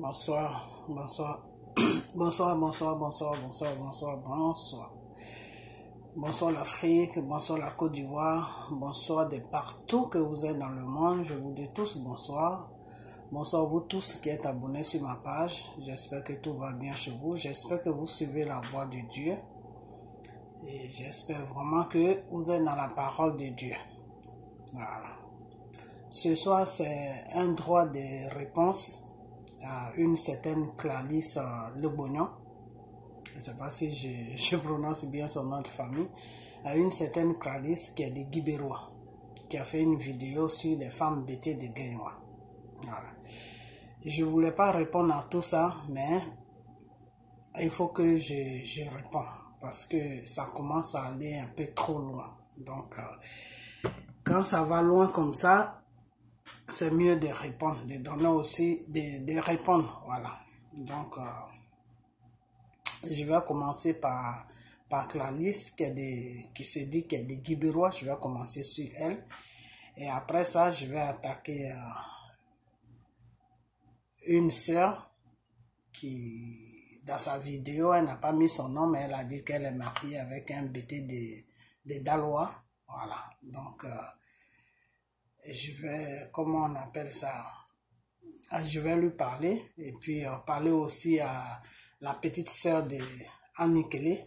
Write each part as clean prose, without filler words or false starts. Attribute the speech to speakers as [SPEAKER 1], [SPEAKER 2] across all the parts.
[SPEAKER 1] Bonsoir, bonsoir, bonsoir, bonsoir, bonsoir, bonsoir, bonsoir, bonsoir. Bonsoir l'Afrique, bonsoir la Côte d'Ivoire, bonsoir de partout que vous êtes dans le monde. Je vous dis tous bonsoir. Bonsoir vous tous qui êtes abonnés sur ma page. J'espère que tout va bien chez vous. J'espère que vous suivez la voie de Dieu. Et j'espère vraiment que vous êtes dans la parole de Dieu. Voilà. Ce soir, c'est un droit de réponse à une certaine Clarisse Lebognon. Je ne sais pas si je prononce bien son nom de famille. À une certaine Clarisse qui est de Guibérois, qui a fait une vidéo sur les femmes bêtées de Guénois. Voilà. Je ne voulais pas répondre à tout ça, mais il faut que je réponde parce que ça commence à aller un peu trop loin. Donc, quand ça va loin comme ça, c'est mieux de répondre, de donner aussi, de répondre, voilà. Donc, je vais commencer par Clarisse, qui se dit qu'elle est de Guibérois. Je vais commencer sur elle. Et après ça, je vais attaquer une sœur qui, dans sa vidéo, elle n'a pas mis son nom, mais elle a dit qu'elle est mariée avec un BT de Dalois. Voilà. Donc, je vais, comment on appelle ça, je vais lui parler et puis parler aussi à la petite sœur de Annikele.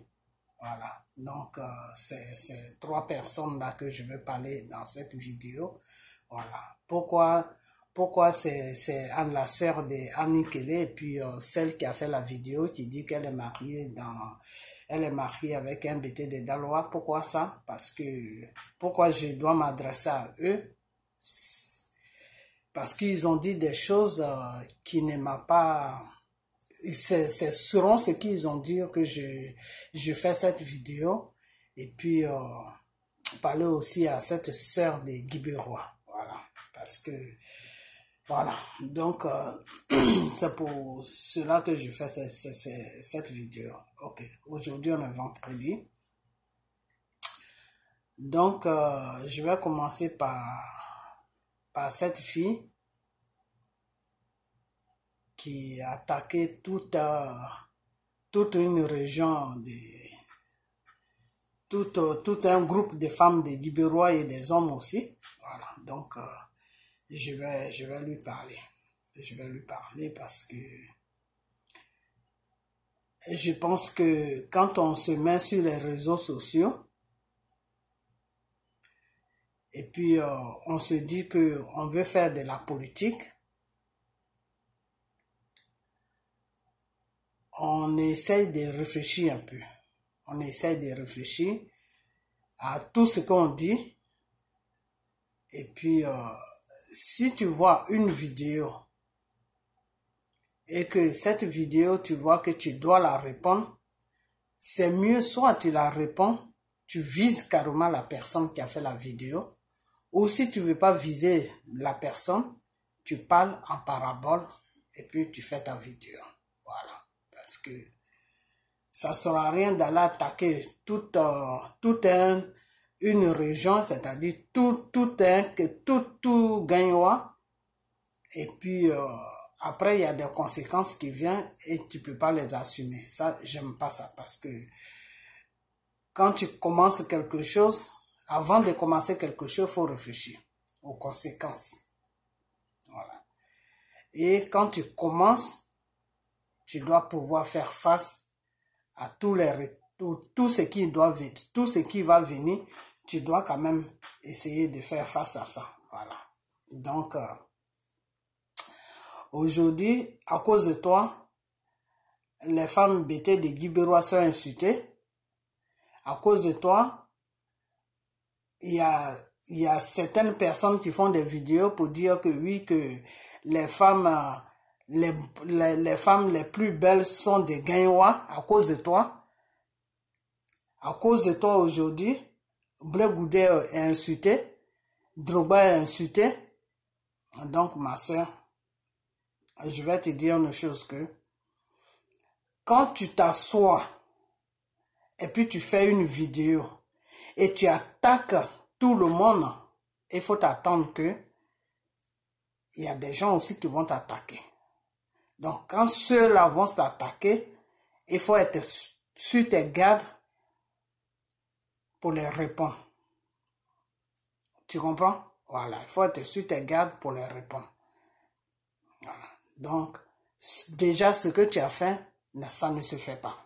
[SPEAKER 1] Voilà, donc c'est trois personnes là que je vais parler dans cette vidéo. Voilà, pourquoi c'est la sœur de Annikele et puis celle qui a fait la vidéo qui dit qu'elle est mariée avec un BT de Dalois. Pourquoi ça? Parce que pourquoi je dois m'adresser à eux? Parce qu'ils ont dit des choses qui ne m'a pas... C'est selon ce qu'ils ont dit que je fais cette vidéo. Et puis, parler aussi à cette sœur des Guibérois. Voilà. Parce que... Voilà. Donc, c'est pour cela que je fais cette vidéo. Ok. Aujourd'hui, on est vendredi. Donc, je vais commencer par cette fille qui a attaqué toute une région, tout un groupe de femmes de Guibérois et des hommes aussi. Voilà, donc je vais lui parler. Je vais lui parler parce que je pense que quand on se met sur les réseaux sociaux, et puis on se dit qu'on veut faire de la politique, on essaye de réfléchir un peu. On essaye de réfléchir à tout ce qu'on dit. Et puis, si tu vois une vidéo et que cette vidéo, tu vois que tu dois la répondre, c'est mieux soit tu la réponds, tu vises carrément la personne qui a fait la vidéo, ou si tu ne veux pas viser la personne, tu parles en parabole et puis tu fais ta vidéo. Voilà. Parce que ça ne sert à rien d'aller attaquer toute une région, c'est-à-dire tout Guénois. Et puis après, il y a des conséquences qui viennent et tu ne peux pas les assumer. Ça, j'aime pas ça parce que quand tu commences quelque chose, avant de commencer quelque chose, il faut réfléchir aux conséquences. Voilà. Et quand tu commences, tu dois pouvoir faire face à tout ce qui va venir. Tu dois quand même essayer de faire face à ça. Voilà. Donc, aujourd'hui, à cause de toi, les femmes bêtées de Guibérois sont insultées. À cause de toi, il y a certaines personnes qui font des vidéos pour dire que oui, que les femmes... les femmes les plus belles sont des Guénois à cause de toi. À cause de toi aujourd'hui, Blé Goudé est insulté, Drogba est insulté. Donc ma soeur, je vais te dire une chose que quand tu t'assois et puis tu fais une vidéo et tu attaques tout le monde, il faut t'attendre que il y a des gens aussi qui vont t'attaquer. Donc, quand ceux-là vont s'attaquer, il faut être sur tes gardes pour les répondre. Tu comprends? Voilà, il faut être sur tes gardes pour les répondre. Voilà. Donc, déjà, ce que tu as fait, ça ne se fait pas.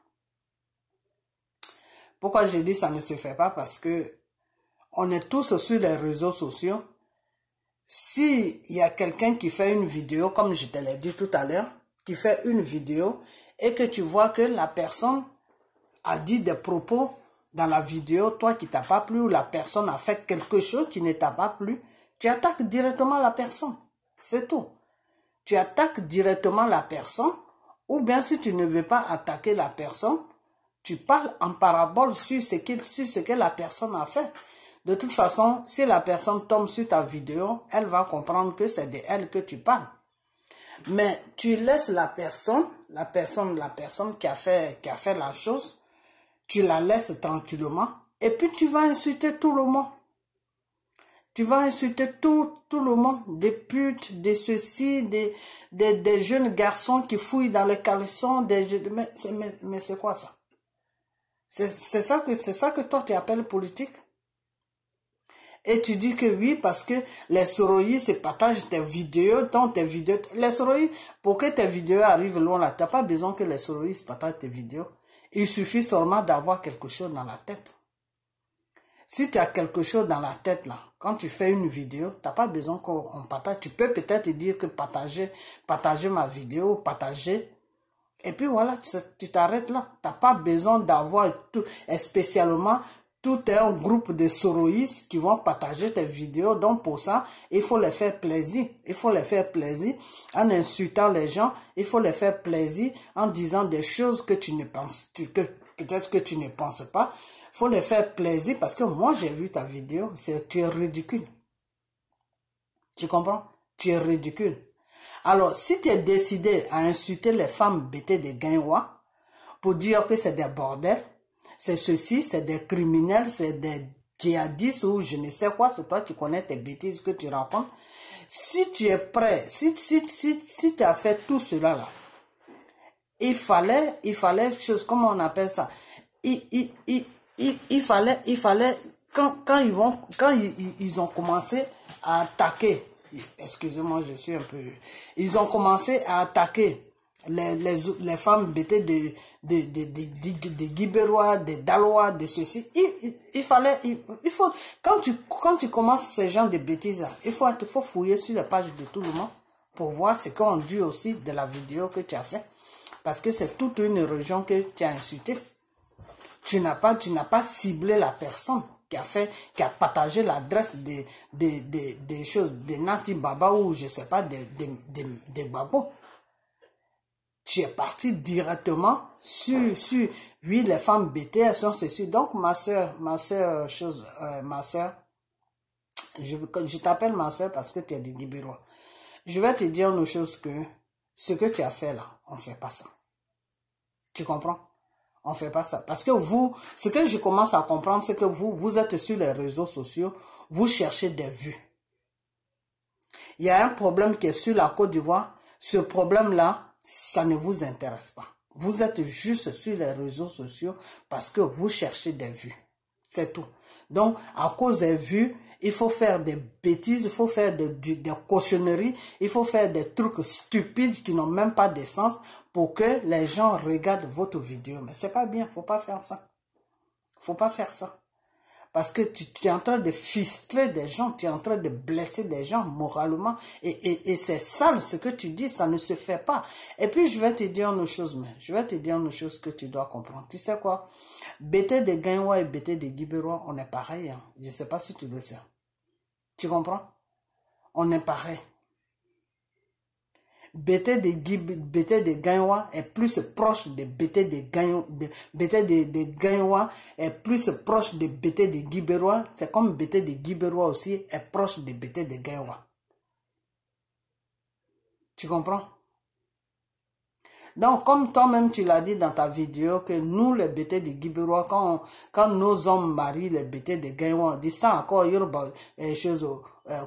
[SPEAKER 1] Pourquoi j'ai dit ça ne se fait pas? Parce que on est tous sur les réseaux sociaux. S'il y a quelqu'un qui fait une vidéo, comme je te l'ai dit tout à l'heure, qui fait une vidéo et que tu vois que la personne a dit des propos dans la vidéo, toi qui t'as pas plu, ou la personne a fait quelque chose qui ne t'a pas plu, tu attaques directement la personne. C'est tout. Tu attaques directement la personne, ou bien si tu ne veux pas attaquer la personne, tu parles en parabole sur ce que la personne a fait. De toute façon, si la personne tombe sur ta vidéo, elle va comprendre que c'est de elle que tu parles. Mais tu laisses la personne qui a fait la chose, tu la laisses tranquillement et puis tu vas insulter tout le monde. Tu vas insulter tout le monde, des putes, des ceci, des jeunes garçons qui fouillent dans les caleçons, mais c'est quoi ça? C'est ça que toi tu appelles politique? Et tu dis que oui, parce que les soroïstes partagent tes vidéos, les soroïstes, pour que tes vidéos arrivent loin là, tu n'as pas besoin que les soroïstes partagent tes vidéos. Il suffit seulement d'avoir quelque chose dans la tête. Si tu as quelque chose dans la tête là, quand tu fais une vidéo, tu n'as pas besoin qu'on partage. Tu peux peut-être dire que partager ma vidéo, partager. Et puis voilà, tu t'arrêtes là. Tu n'as pas besoin d'avoir tout, et spécialement tout un groupe de soroïstes qui vont partager tes vidéos. Donc pour ça, il faut les faire plaisir. Il faut les faire plaisir en insultant les gens. Il faut les faire plaisir en disant des choses que tu ne penses, peut-être que tu ne penses pas. Il faut les faire plaisir parce que moi j'ai vu ta vidéo. Tu es ridicule. Tu comprends? Tu es ridicule. Alors si tu es décidé à insulter les femmes bêtées de Gaïwa pour dire que c'est des bordels, c'est ceci, c'est des criminels, c'est des djihadistes ou je ne sais quoi, c'est toi qui connais tes bêtises que tu racontes. Si tu es prêt, si tu as fait tout cela là, il fallait, comment on appelle ça, il fallait, quand ils ont commencé à attaquer, excusez-moi, je suis un peu, ils ont commencé à attaquer les femmes bêtées de Guibérois, de Dalois, de ceci. Il faut, quand tu commences ces genres de bêtises là, il faut fouiller sur les pages de tout le monde pour voir ce qu'on dit aussi de la vidéo que tu as fait. Parce que c'est toute une région que tu as insultée. Tu n'as pas ciblé la personne qui a partagé l'adresse des choses, des Nati Baba ou je sais pas, des babos. Tu es parti directement sur oui, les femmes bêtées, elles sont ceci. Donc, ma soeur, je t'appelle ma soeur parce que tu es de Guibérois. Je vais te dire une chose que, ce que tu as fait là, on ne fait pas ça. Tu comprends? On ne fait pas ça. Parce que vous, ce que je commence à comprendre, c'est que vous êtes sur les réseaux sociaux, vous cherchez des vues. Il y a un problème qui est sur la Côte d'Ivoire. Ce problème-là, ça ne vous intéresse pas. Vous êtes juste sur les réseaux sociaux parce que vous cherchez des vues. C'est tout. Donc, à cause des vues, il faut faire des bêtises, il faut faire des cochonneries, il faut faire des trucs stupides qui n'ont même pas de sens pour que les gens regardent votre vidéo. Mais c'est pas bien, faut pas faire ça. Faut pas faire ça. Parce que tu es en train de frustrer des gens, tu es en train de blesser des gens moralement. Et c'est sale ce que tu dis, ça ne se fait pas. Et puis je vais te dire une chose, que tu dois comprendre. Tu sais quoi? Bété de Gaïwa et Bété de Guibérois, on est pareil. Hein? Je ne sais pas si tu le sais. Tu comprends? On est pareil. Bété de Gaïwa est plus proche de Bété de Gaïwa est plus proche de Bété de Guibérois. C'est comme Bété de Guibérois aussi est proche de Bété de Gaïwa. Tu comprends? Donc, comme toi-même tu l'as dit dans ta vidéo, que nous, les Bété de Guibérois, quand nos hommes marient les Bété de Gaïwa, on dit ça encore,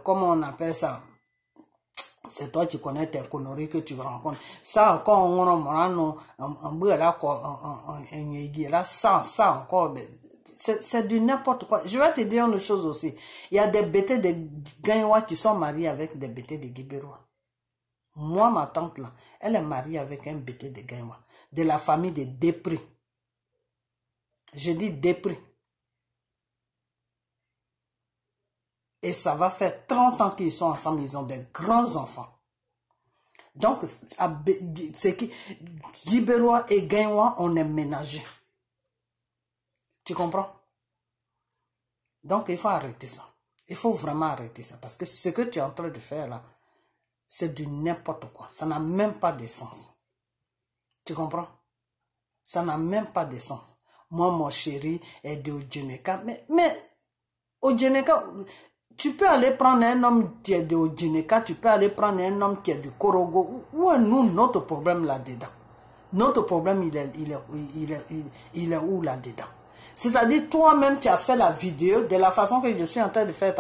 [SPEAKER 1] comment on appelle ça? C'est toi qui connais tes conneries que tu rencontres. Ça encore, on ça encore, c'est du n'importe quoi. Je vais te dire une chose aussi. Il y a des bêtés de Gaïwa qui sont mariés avec des bêtés de Guibérois. Moi, ma tante là, elle est mariée avec un bêté de Gaïwa, de la famille de Després. Je dis Després. Et ça va faire 30 ans qu'ils sont ensemble, ils ont des grands enfants. Donc, c'est qui Guibérois et Gaïwa, on est ménagés. Tu comprends? Donc, il faut arrêter ça. Il faut vraiment arrêter ça. Parce que ce que tu es en train de faire là, c'est du n'importe quoi. Ça n'a même pas de sens. Tu comprends? Ça n'a même pas de sens. Moi, mon chéri est de Odjeneka. Mais Odjeneka, tu peux aller prendre un homme qui est de Odjeneka, tu peux aller prendre un homme qui est du Korogo. Où est nous, notre problème là-dedans? Notre problème, il est où là-dedans? C'est-à-dire, toi-même, tu as fait la vidéo, de la façon que je suis en train de faire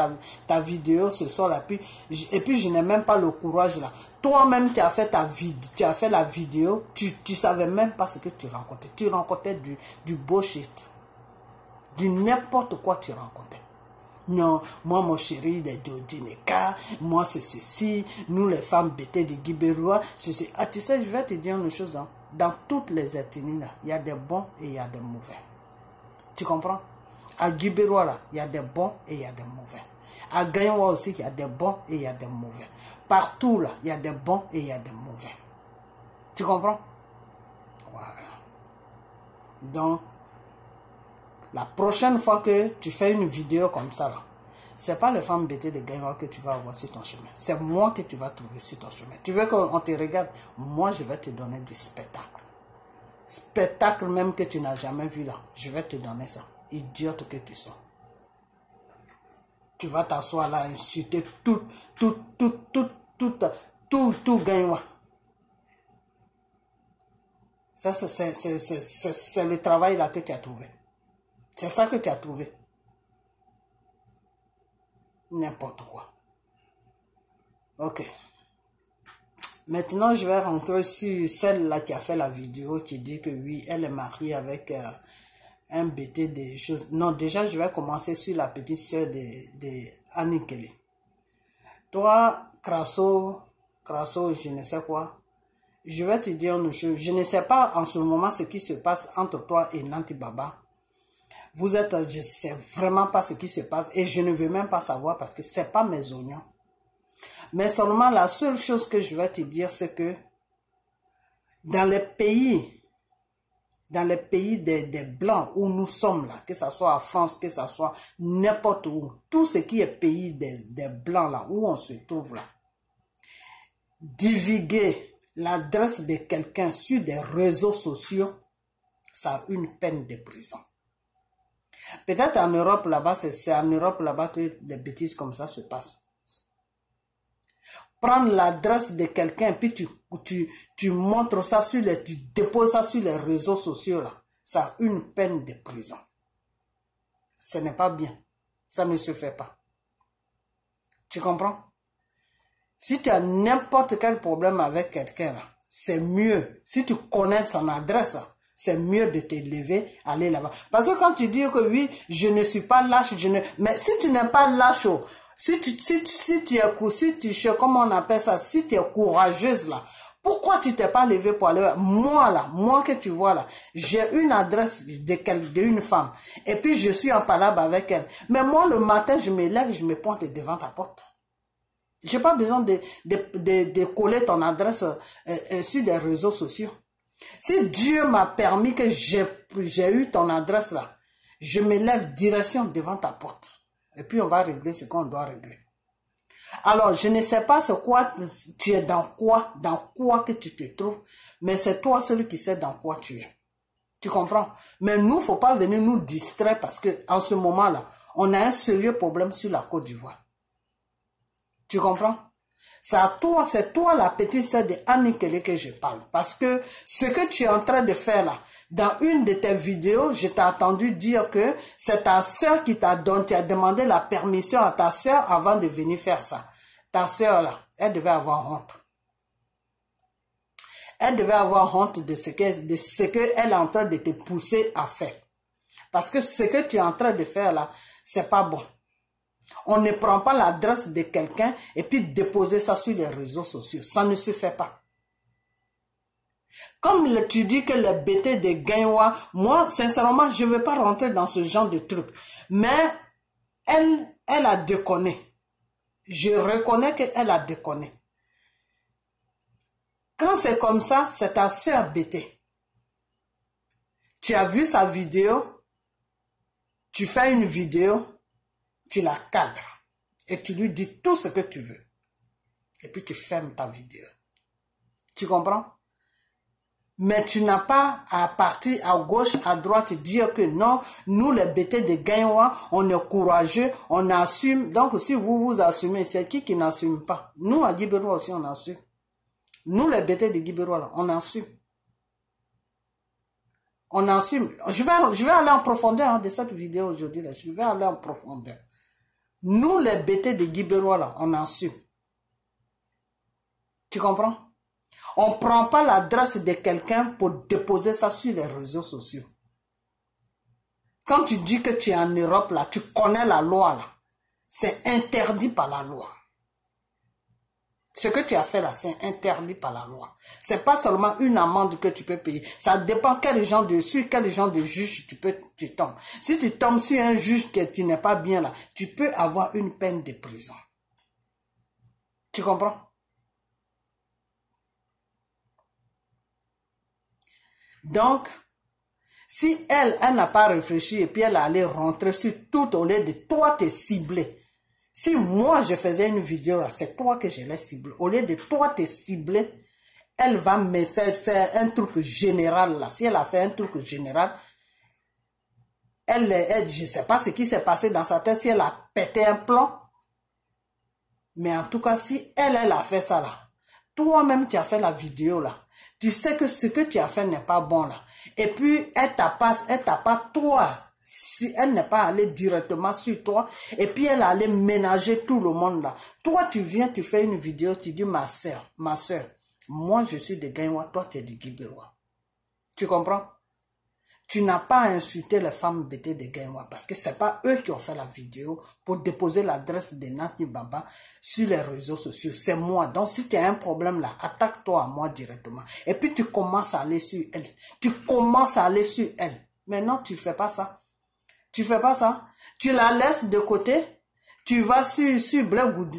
[SPEAKER 1] ta vidéo ce soir-là, et puis je n'ai même pas le courage là. Toi-même, tu as fait la vidéo, tu savais même pas ce que tu rencontrais. Tu rencontrais du bullshit. Du n'importe quoi tu rencontrais. Non, moi, mon chéri, il est de Odjeneka, moi, c'est ceci, nous, les femmes bêtées de Guibérois, ceci. Ah, tu sais, je vais te dire une chose, hein. Dans toutes les ethnies, là, il y a des bons et il y a des mauvais. Tu comprends? À Guibérois, là, il y a des bons et il y a des mauvais. À Gaïwa aussi, il y a des bons et il y a des mauvais. Partout, là, il y a des bons et il y a des mauvais. Tu comprends? Voilà. Donc, la prochaine fois que tu fais une vidéo comme ça, là, c'est pas les femmes bêtées de Gaïwa que tu vas avoir sur ton chemin. C'est moi que tu vas trouver sur ton chemin. Tu veux qu'on te regarde? Moi, je vais te donner du spectacle. Spectacle même que tu n'as jamais vu là. Je vais te donner ça. Idiote que tu sois. Tu vas t'asseoir là, insulter tout Gaïwa. Ça, c'est le travail là que tu as trouvé. C'est ça que tu as trouvé. N'importe quoi. Ok. Maintenant, je vais rentrer sur celle-là qui a fait la vidéo, qui dit que oui, elle est mariée avec un bêté de choses. Non, déjà, je vais commencer sur la petite soeur de Annie Kelly. Toi, Crasso, je ne sais quoi. Je vais te dire une chose. Je ne sais pas en ce moment ce qui se passe entre toi et Nanti Baba. Vous êtes, je ne sais vraiment pas ce qui se passe et je ne veux même pas savoir parce que ce n'est pas mes oignons. Mais seulement la seule chose que je vais te dire, c'est que dans les pays des Blancs où nous sommes là, que ce soit en France, que ce soit n'importe où, tout ce qui est pays des Blancs là, où on se trouve là, divulguer l'adresse de quelqu'un sur des réseaux sociaux, ça a une peine de prison. Peut-être en Europe là-bas, c'est en Europe là-bas que des bêtises comme ça se passent. Prendre l'adresse de quelqu'un, puis tu montres ça tu déposes ça sur les réseaux sociaux là. Ça a une peine de prison. Ce n'est pas bien. Ça ne se fait pas. Tu comprends? Si tu as n'importe quel problème avec quelqu'un là, c'est mieux. Si tu connais son adresse, c'est mieux de te lever, aller là-bas. Parce que quand tu dis que oui, je ne suis pas lâche, mais si tu n'es pas lâche, si tu es, comment on appelle ça, si tu es courageuse là, pourquoi tu t'es pas levé pour aller, moi que tu vois là, j'ai une adresse d'une femme, et puis je suis en palabre avec elle. Mais moi le matin, je me lève, je me pointe devant ta porte. J'ai pas besoin de coller ton adresse sur des réseaux sociaux. Si Dieu m'a permis que j'ai eu ton adresse là, je me lève direction devant ta porte. Et puis on va régler ce qu'on doit régler. Alors, je ne sais pas c'est quoi, tu es dans quoi que tu te trouves, mais c'est toi celui qui sait dans quoi tu es. Tu comprends? Mais nous, faut pas venir nous distraire parce que en ce moment-là, on a un sérieux problème sur la Côte d'Ivoire. Tu comprends? C'est toi la petite sœur de Annie Kelly que je parle. Parce que ce que tu es en train de faire là, dans une de tes vidéos, je t'ai entendu dire que c'est ta sœur qui t'a demandé la permission à ta sœur avant de venir faire ça. Ta sœur là, Elle devait avoir honte. Elle devait avoir honte de ce qu'elle est en train de te pousser à faire. Parce que ce que tu es en train de faire là, c'est pas bon. On ne prend pas l'adresse de quelqu'un et puis déposer ça sur les réseaux sociaux. Ça ne se fait pas. Comme tu dis que le BT de Gaïwa, moi, sincèrement, je ne veux pas rentrer dans ce genre de truc. Mais elle a déconné. Je reconnais qu'elle a déconné. Quand c'est comme ça, c'est ta soeur BT. Tu as vu sa vidéo, tu fais une vidéo, tu la cadres et tu lui dis tout ce que tu veux. Et puis tu fermes ta vidéo. Tu comprends? Mais tu n'as pas à partir à gauche, à droite, dire que non, nous les BT de Gaïwa, on est courageux, on assume. Donc si vous assumez, c'est qui n'assume pas? Nous à Guibérois aussi on assume. Nous les BT de Guibérois, on assume. On assume. Je vais aller en profondeur de cette vidéo aujourd'hui. Je vais aller en profondeur. Nous les BT de Guibérois, on assume. Tu comprends? On ne prend pas l'adresse de quelqu'un pour déposer ça sur les réseaux sociaux. Quand tu dis que tu es en Europe, là, tu connais la loi, là. C'est interdit par la loi. Ce que tu as fait là, c'est interdit par la loi. C'est pas seulement une amende que tu peux payer. Ça dépend sur quel genre de juge tu tombes. Si tu tombes sur un juge qui n'est pas bien là, tu peux avoir une peine de prison. Tu comprends? Donc, si elle n'a pas réfléchi et puis elle allait rentrer sur tout au lieu de toi te cibler. Si moi je faisais une vidéo, c'est toi que je l'ai ciblé. Au lieu de toi te cibler, elle va me faire un truc général là. Si elle a fait un truc général, je ne sais pas ce qui s'est passé dans sa tête, si elle a pété un plomb. Mais en tout cas, si elle a fait ça là, toi-même tu as fait la vidéo là. Tu sais que ce que tu as fait n'est pas bon là. Et puis, elle t'a pas toi. Si elle n'est pas allée directement sur toi. Et puis, elle allait ménager tout le monde là. Toi, tu viens, tu fais une vidéo, tu dis ma soeur, moi je suis de Gaïwa, toi tu es de Guibérois. Tu comprends? Tu n'as pas insulté les femmes BT de Gaïwa parce que c'est pas eux qui ont fait la vidéo pour déposer l'adresse de Nati Baba sur les réseaux sociaux. C'est moi. Donc, si tu as un problème là, attaque-toi à moi directement. Et puis, tu commences à aller sur elle. Mais non, tu fais pas ça. Tu la laisses de côté. Tu vas sur Blagou,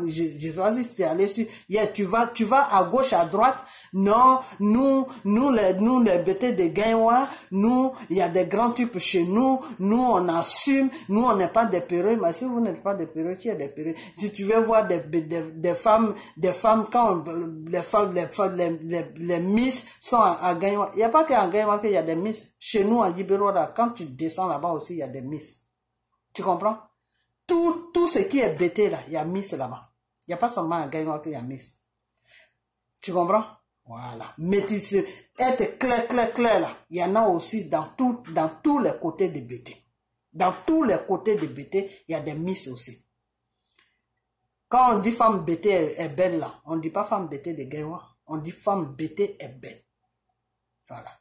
[SPEAKER 1] je choisis si tu es allé sur, tu vas à gauche, à droite. Non, nous les BT de Gaïwa, nous, il y a des grands types chez nous, on assume, nous, on n'est pas des péreux, mais si vous n'êtes pas des péreux, qui est des péreux? Si tu veux voir des femmes, quand les miss sont à Gaïwa, il n'y a pas qu'à Gaïwa qu'il y a des miss. Chez nous, à Guibérois, quand tu descends là-bas aussi, il y a des miss. Tu comprends? Tout ce qui est BT là, il y a Miss là-bas. Il n'y a pas seulement un Gaïwa qu'il y a Miss. Tu comprends? Voilà. Mais être clair là, il y en a aussi dans tous les côtés de BT. Dans tous les côtés de BT, il y a des Miss aussi. Quand on dit femme BT est belle là, on ne dit pas femme BT de Gaïwa. On dit femme BT est belle. Voilà.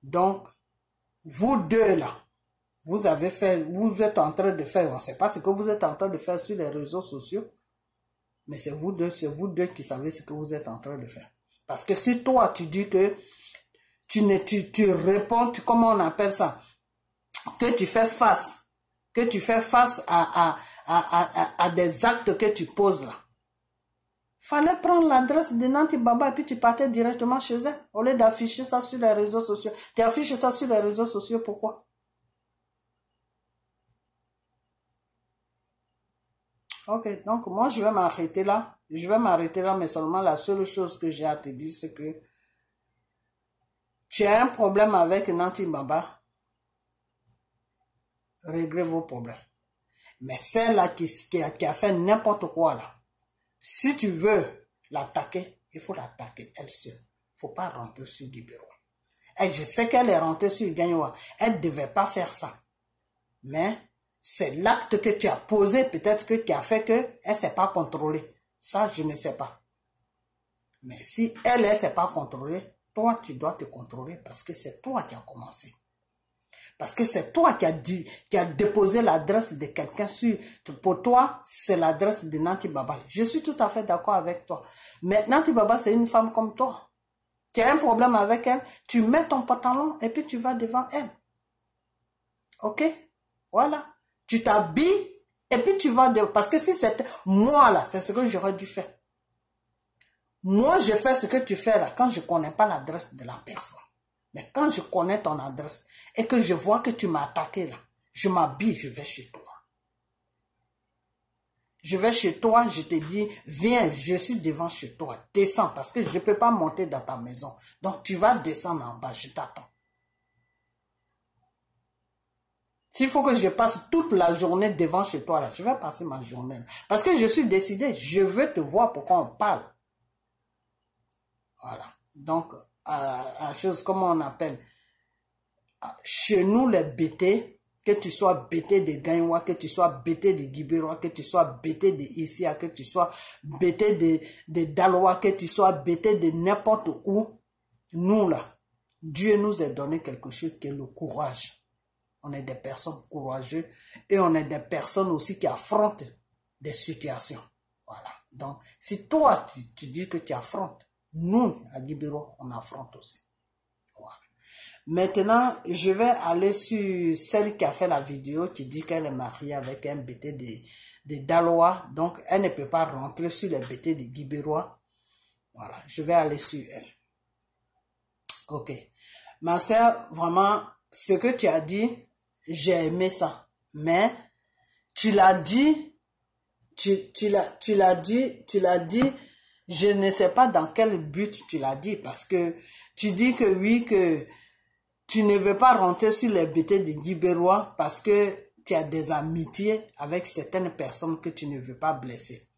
[SPEAKER 1] Donc, vous deux là, vous êtes en train de faire, on ne sait pas ce que vous êtes en train de faire sur les réseaux sociaux, mais c'est vous deux qui savez ce que vous êtes en train de faire. Parce que si toi, tu dis que tu réponds, comment on appelle ça, que tu fais face à des actes que tu poses là, fallait prendre l'adresse de Nati Baba et puis tu partais directement chez elle, au lieu d'afficher ça sur les réseaux sociaux. Tu affiches ça sur les réseaux sociaux, pourquoi? Ok, donc moi je vais m'arrêter là. Mais seulement la seule chose que j'ai à te dire, c'est que tu as un problème avec Nati Baba, réglez vos problèmes. Mais celle-là qui a fait n'importe quoi là, si tu veux l'attaquer, il faut l'attaquer elle seule. Il ne faut pas rentrer sur Guibérois. Et je sais qu'elle est rentrée sur Gaïwa. Elle ne devait pas faire ça. Mais c'est l'acte que tu as posé peut-être qui a fait qu'elle ne s'est pas contrôlée. Ça, je ne sais pas. Mais si elle ne sait pas contrôler, toi, tu dois te contrôler parce que c'est toi qui as commencé. Parce que c'est toi qui as déposé l'adresse de quelqu'un sur... Pour toi, c'est l'adresse de Nanti Baba. Je suis tout à fait d'accord avec toi. Mais Nanti Baba, c'est une femme comme toi. Tu as un problème avec elle, tu mets ton pantalon et puis tu vas devant elle. Ok? Voilà. Tu t'habilles et puis tu vas devant... Parce que si c'était... Moi, là, c'est ce que j'aurais dû faire. Moi, je fais ce que tu fais là quand je ne connais pas l'adresse de la personne. Mais quand je connais ton adresse et que je vois que tu m'as attaqué là, je m'habille, je vais chez toi. Je vais chez toi, je te dis, viens, je suis devant chez toi, descends parce que je ne peux pas monter dans ta maison. Donc tu vas descendre en bas, je t'attends. S'il faut que je passe toute la journée devant chez toi là, je vais passer ma journée là. Parce que je suis décidé, je veux te voir pourquoi on parle. Voilà. Donc, à chose, comment on appelle, chez nous les bêtés, que tu sois bêté de Gagnoua, que tu sois bêté de Guibérois, que tu sois bêté de Issia, que tu sois bêté de Dalois, que tu sois bêté de n'importe où, nous là, Dieu nous a donné quelque chose qui est le courage. On est des personnes courageuses et on est des personnes aussi qui affrontent des situations. Voilà. Donc, si toi, tu dis que tu affrontes, nous, à Guibéro, on affronte aussi. Voilà. Maintenant, je vais aller sur celle qui a fait la vidéo, qui dit qu'elle est mariée avec un bêté de Dalois. Donc, elle ne peut pas rentrer sur les bêtés de Guibérois. Voilà, je vais aller sur elle. Ok. Ma soeur, vraiment, ce que tu as dit, j'ai aimé ça. Mais, tu l'as dit, tu l'as dit, je ne sais pas dans quel but tu l'as dit, parce que tu dis que oui, que tu ne veux pas rentrer sur les bêtés de Guibérois parce que tu as des amitiés avec certaines personnes que tu ne veux pas blesser.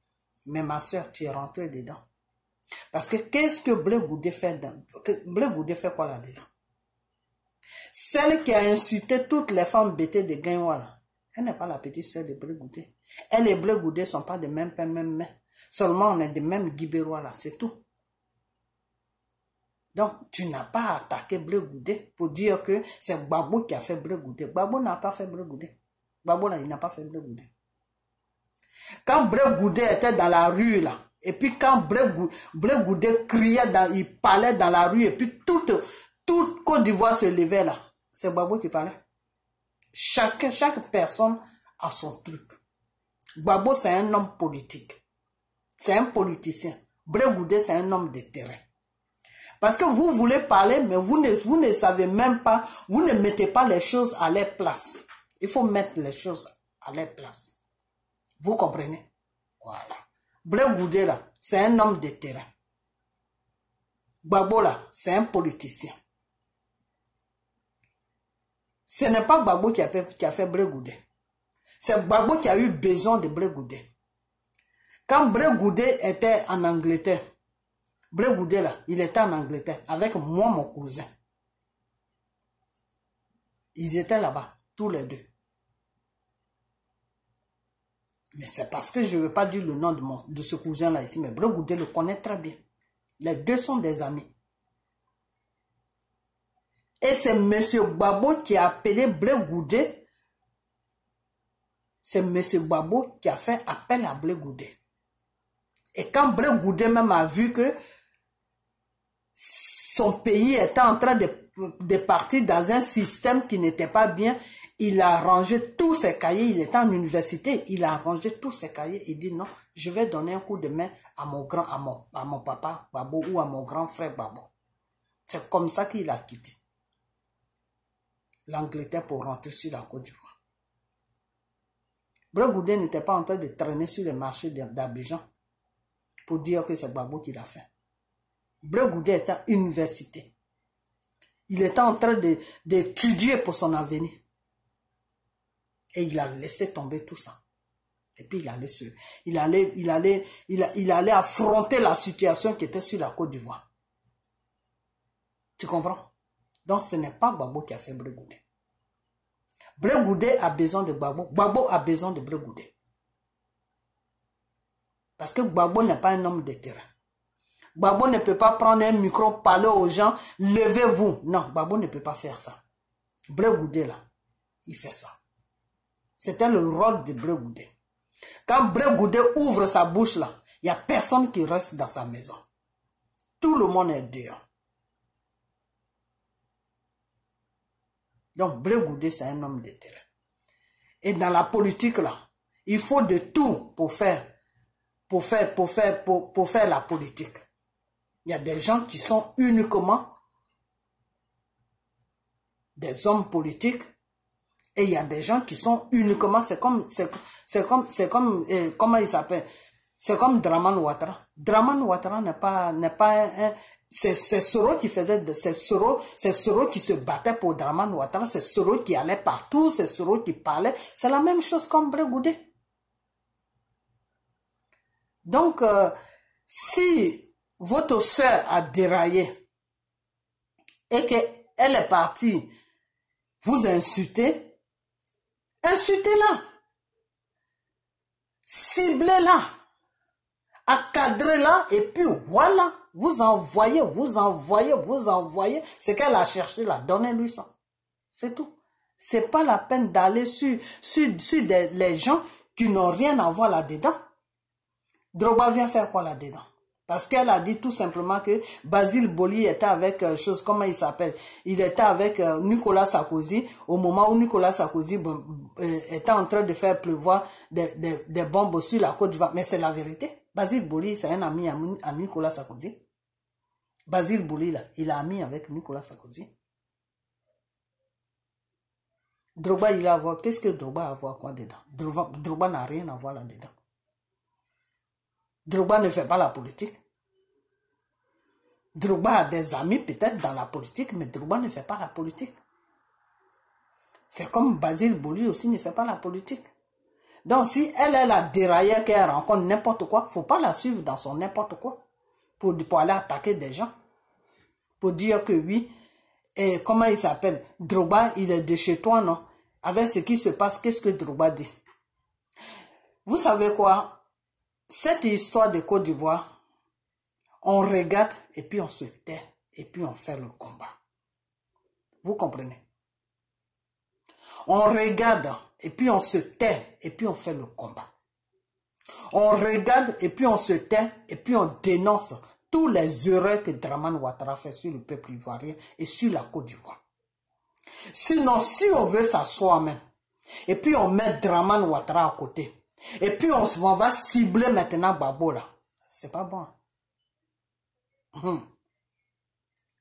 [SPEAKER 1] Mais ma soeur, tu es rentrée dedans. Parce que qu'est-ce que Blé Goudé fait dedans? Blé Goudé fait quoi là-dedans? Celle qui a insulté toutes les femmes bêtées de Gagnoua, elle n'est pas la petite soeur de Blé Goudé. Elle et Blé Goudé ne sont pas de même pain, même main. Seulement, on est des mêmes Guibérois là, c'est tout. Donc, tu n'as pas attaqué Blé Goudé pour dire que c'est Gbagbo qui a fait Blé Goudé. Gbagbo n'a pas fait Blé Goudé. Gbagbo là, il n'a pas fait Blé Goudé. Quand Blé Goudé était dans la rue là, et puis quand Blé Goudé criait, il parlait dans la rue, et puis toute Côte d'Ivoire se levait là, c'est Gbagbo qui parlait. Chaque personne a son truc. Gbagbo, c'est un homme politique. C'est un politicien. Blé Goudé, c'est un homme de terrain. Parce que vous voulez parler, mais vous ne savez même pas, vous ne mettez pas les choses à leur place. Il faut mettre les choses à leur place. Vous comprenez? Voilà. Blé Goudé, là, c'est un homme de terrain. Gbagbo, là, c'est un politicien. Ce n'est pas Gbagbo qui a fait Blé Goudé. C'est Gbagbo qui a eu besoin de Blé Goudé. Quand Blé Goudé était en Angleterre, Blé Goudé là, il était en Angleterre avec moi, mon cousin. Ils étaient là-bas, tous les deux. Mais c'est parce que je ne veux pas dire le nom de ce cousin-là ici, mais Blé Goudé le connaît très bien. Les deux sont des amis. Et c'est M. Gbagbo qui a appelé Blé Goudé. C'est M. Gbagbo qui a fait appel à Blé Goudé. Et quand Blé Goudé même a vu que son pays était en train de partir dans un système qui n'était pas bien, il a rangé tous ses cahiers, il était en université, il a rangé tous ses cahiers et dit non, je vais donner un coup de main à mon papa Babo ou à mon grand frère Babo. C'est comme ça qu'il a quitté l'Angleterre pour rentrer sur la Côte d'Ivoire. Blé Goudé n'était pas en train de traîner sur le marché d'Abidjan pour dire que c'est Babo qui l'a fait. Blé Goudé était à l'université. Il était en train d'étudier pour son avenir. Et il a laissé tomber tout ça. Et puis il allait affronter la situation qui était sur la Côte d'Ivoire. Tu comprends? Donc ce n'est pas Gbagbo qui a fait Blé Goudé. Blé Goudé a besoin de Gbagbo. Gbagbo a besoin de Blé Goudé. Parce que Gbagbo n'est pas un homme de terrain. Gbagbo ne peut pas prendre un micro, parler aux gens, levez-vous. Non, Gbagbo ne peut pas faire ça. Blé Goudé, là, il fait ça. C'était le rôle de Blé Goudé. Quand Blé Goudé ouvre sa bouche, là, il n'y a personne qui reste dans sa maison. Tout le monde est dehors. Donc, Blé Goudé, c'est un homme de terrain. Et dans la politique, là, il faut de tout pour faire la politique. Il y a des gens qui sont uniquement des hommes politiques et il y a des gens qui sont uniquement, comment il s'appelle? C'est comme Draman Ouattara. Draman Ouattara n'est pas c'est Soro qui faisait, c'est Soro qui se battait pour Draman Ouattara, c'est Soro qui allait partout, c'est Soro qui parlait. C'est la même chose comme Blé Goudé. Donc, si votre soeur a déraillé et qu'elle est partie vous insulter, insultez-la, ciblez-la, encadrez-la et puis voilà, vous envoyez ce qu'elle a cherché là, donnez-lui ça. C'est tout. C'est pas la peine d'aller sur les gens qui n'ont rien à voir là-dedans. Drogba vient faire quoi là-dedans? Parce qu'elle a dit tout simplement que Basile Boli était avec comment il s'appelle? Il était avec Nicolas Sarkozy au moment où Nicolas Sarkozy était en train de faire pleuvoir des bombes sur la Côte d'Ivoire. Mais c'est la vérité. Basile Boli, c'est un ami à Nicolas Sarkozy. Basile Boli, là, il est ami avec Nicolas Sarkozy. Drogba, il a à voir. Qu'est-ce que Drogba a à voir quoi dedans? Drogba n'a rien à voir là-dedans. Drogba ne fait pas la politique. Drogba a des amis peut-être dans la politique, mais Drogba ne fait pas la politique. C'est comme Basile Boli aussi ne fait pas la politique. Donc si elle est la déraillée qu'elle rencontre n'importe quoi, il ne faut pas la suivre dans son n'importe quoi. Pour aller attaquer des gens. Pour dire que oui, et comment il s'appelle? Drogba, il est de chez toi, non? Avec ce qui se passe, qu'est-ce que Drogba dit? Vous savez quoi? Cette histoire de Côte d'Ivoire, on regarde et puis on se tait et puis on fait le combat. Vous comprenez? On regarde et puis on se tait et puis on fait le combat. On regarde et puis on se tait et puis on dénonce tous les erreurs que Draman Ouattara fait sur le peuple ivoirien et sur la Côte d'Ivoire. Sinon, si on veut s'asseoir même, et puis on met Draman Ouattara à côté, et puis on va cibler maintenant Gbagbo là. C'est pas bon.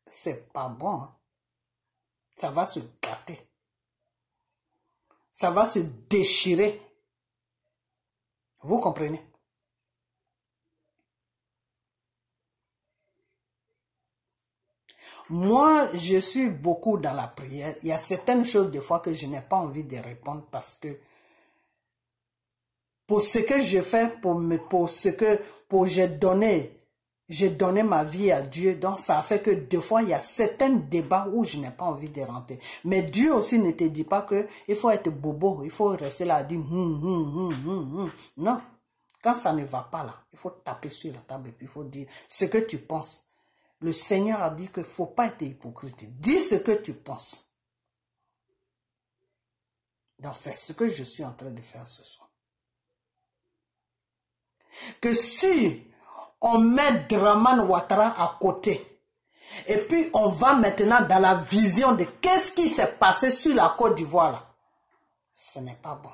[SPEAKER 1] C'est pas bon. Ça va se gâter. Ça va se déchirer. Vous comprenez? Moi, je suis beaucoup dans la prière. Il y a certaines choses des fois que je n'ai pas envie de répondre parce que pour ce que je fais, j'ai donné ma vie à Dieu. Donc ça fait que des fois il y a certains débats où je n'ai pas envie de rentrer. Mais Dieu aussi ne te dit pas que il faut être bobo, il faut rester là à dire non. Quand ça ne va pas là, il faut taper sur la table et puis il faut dire ce que tu penses. Le Seigneur a dit qu'il ne faut pas être hypocrite. Dis ce que tu penses. Donc c'est ce que je suis en train de faire ce soir. Que si on met Draman Ouattara à côté, et puis on va maintenant dans la vision de qu'est-ce qui s'est passé sur la Côte d'Ivoire là, ce n'est pas bon.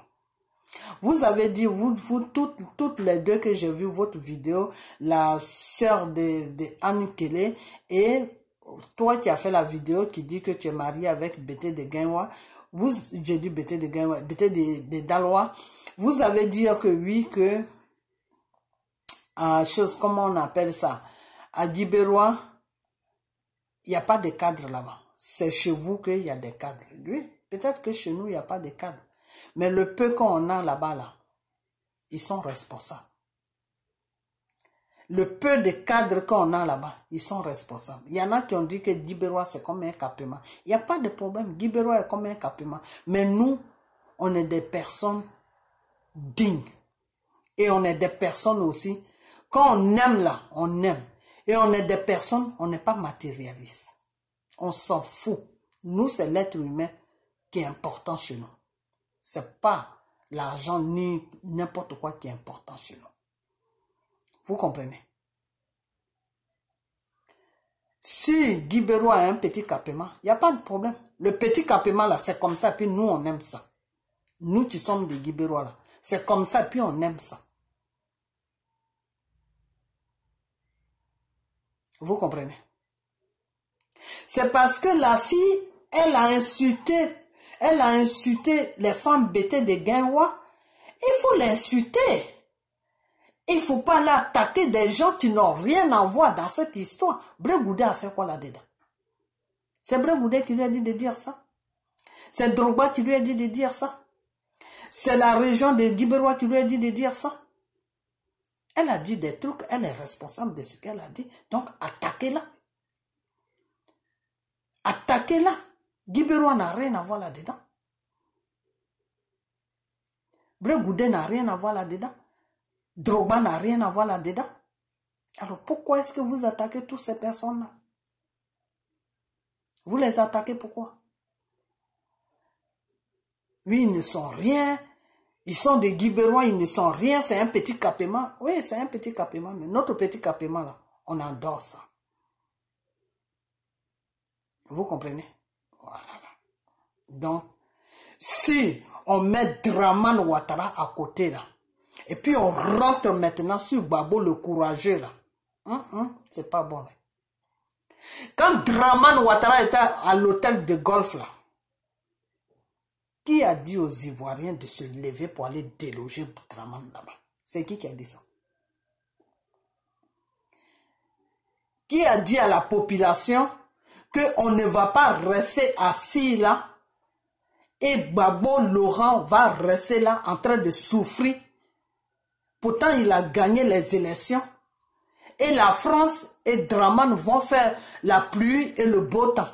[SPEAKER 1] Vous avez dit, vous toutes les deux que j'ai vu votre vidéo, la sœur de Anne Kélé et toi qui as fait la vidéo qui dit que tu es marié avec Bété de Guinwa, j'ai dit Bété de Guinwa, Bété de Dalois, vous avez dit que oui, que chose, comment on appelle ça, à Guibérois, il n'y a pas de cadre là-bas. C'est chez vous qu'il y a des cadres. Lui, peut-être que chez nous, il n'y a pas de cadre. Mais le peu qu'on a là-bas, là, ils sont responsables. Le peu de cadres qu'on a là-bas, ils sont responsables. Il y en a qui ont dit que Guibérois, c'est comme un campement. Il n'y a pas de problème. Guibérois est comme un campement. Mais nous, on est des personnes dignes. Et on est des personnes aussi Quand on aime là, on aime. Et on est des personnes, on n'est pas matérialiste. On s'en fout. Nous, c'est l'être humain qui est important chez nous. C'est pas l'argent ni n'importe quoi qui est important chez nous. Vous comprenez? Si Guy Béraud a un petit capement, il n'y a pas de problème. Le petit capement là, c'est comme ça, puis nous, on aime ça. Nous qui sommes des Guy Béraud là, c'est comme ça, puis on aime ça. Vous comprenez? C'est parce que la fille, elle a insulté les femmes bêtées de Guinwa. Il faut l'insulter. Il ne faut pas l'attaquer des gens qui n'ont rien à voir dans cette histoire. Blé Goudé a fait quoi là-dedans? C'est Blé Goudé qui lui a dit de dire ça. C'est Drogba qui lui a dit de dire ça. C'est la région de Guibérois qui lui a dit de dire ça. Elle a dit des trucs, elle est responsable de ce qu'elle a dit. Donc, attaquez-la. Attaquez-la. Guibérois n'a rien à voir là-dedans. Blé Goudé n'a rien à voir là-dedans. Drogba n'a rien à voir là-dedans. Alors pourquoi est-ce que vous attaquez toutes ces personnes-là? Vous les attaquez pourquoi? Oui, ils ne sont rien. Ils sont des Guibérois, ils ne sont rien. C'est un petit capement. Oui, c'est un petit capement. Mais notre petit capement, là, on adore ça. Vous comprenez? Voilà. Donc, si on met Dramane Ouattara à côté, là, et puis on rentre maintenant sur Gbagbo le courageux, là, c'est pas bon. Là. Quand Dramane Ouattara était à l'hôtel de golf, là, qui a dit aux Ivoiriens de se lever pour aller déloger Dramane là-bas? C'est qui a dit ça? Qui a dit à la population qu'on ne va pas rester assis là et Gbagbo Laurent va rester là en train de souffrir? Pourtant, il a gagné les élections. Et la France et Dramane vont faire la pluie et le beau temps.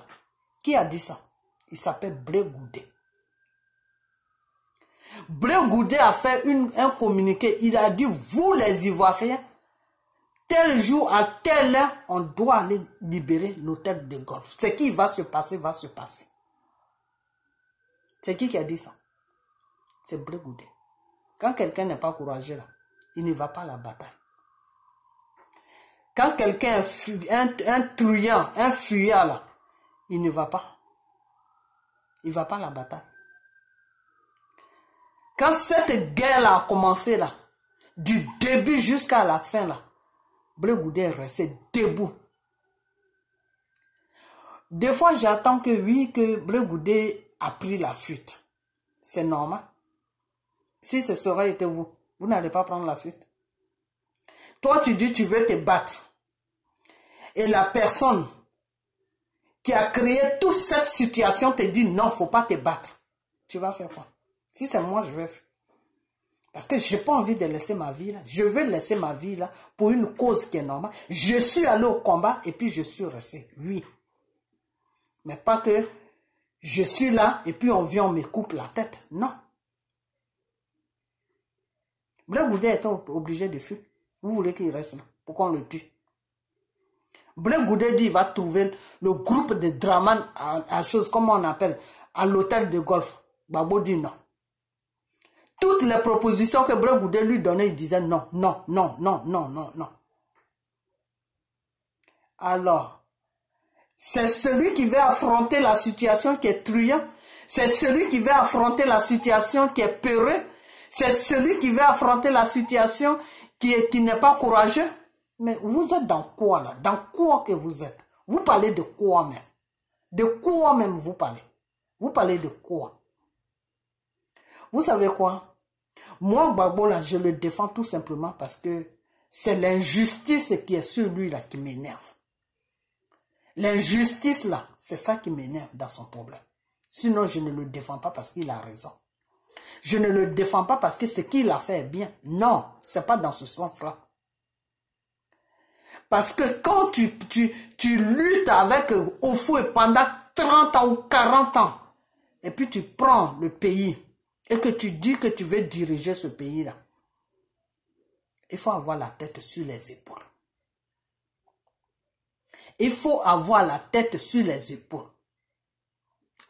[SPEAKER 1] Qui a dit ça? Il s'appelle Blé Goudé. Blé Goudé a fait un communiqué. Il a dit, vous les Ivoiriens, tel jour, à telle heure, on doit aller libérer l'hôtel de golf. Ce qui va se passer, va se passer. C'est qui a dit ça? C'est Blé Goudé. Quand quelqu'un n'est pas courageux, là, il ne va pas à la bataille. Quand quelqu'un est un truand, un fuyard, là, il ne va pas. Il ne va pas à la bataille. Quand cette guerre-là a commencé, là, du début jusqu'à la fin, là, Blé Goudé est resté debout. Des fois, j'attends que oui, que Blé Goudé a pris la fuite. C'est normal. Si ce serait été vous, vous n'allez pas prendre la fuite. Toi, tu dis tu veux te battre. Et la personne qui a créé toute cette situation te dit non, il ne faut pas te battre. Tu vas faire quoi? Si c'est moi, je vais faire. Parce que je n'ai pas envie de laisser ma vie là. Je veux laisser ma vie là pour une cause qui est normale. Je suis allé au combat et puis je suis resté. Oui. Mais pas que je suis là et puis on vient, on me coupe la tête. Non. Blé Goudé est obligé de fuir. Vous voulez qu'il reste là? Pourquoi on le tue? Blé Goudé dit qu'il va trouver le groupe de Dramane à chose, comment on appelle, à l'hôtel de golf. Gbagbo dit non. Toutes les propositions que Blé Goudé lui donnait, il disait non, non, non, non, non, non, non. Alors, c'est celui qui veut affronter la situation qui est truand. C'est celui qui veut affronter la situation qui est peureux. C'est celui qui veut affronter la situation qui n'est pas courageux. Mais vous êtes dans quoi là? Dans quoi que vous êtes? Vous parlez de quoi même? De quoi même vous parlez? Vous parlez de quoi? Vous savez quoi? Moi, Gbagbo là, je le défends tout simplement parce que c'est l'injustice qui est sur lui là qui m'énerve. L'injustice là, c'est ça qui m'énerve dans son problème. Sinon, je ne le défends pas parce qu'il a raison. Je ne le défends pas parce que ce qu'il a fait est bien. Non, c'est pas dans ce sens-là. Parce que quand tu luttes avec Oufoué pendant 30 ans ou 40 ans, et puis tu prends le pays, et que tu dis que tu veux diriger ce pays-là, il faut avoir la tête sur les épaules. Il faut avoir la tête sur les épaules.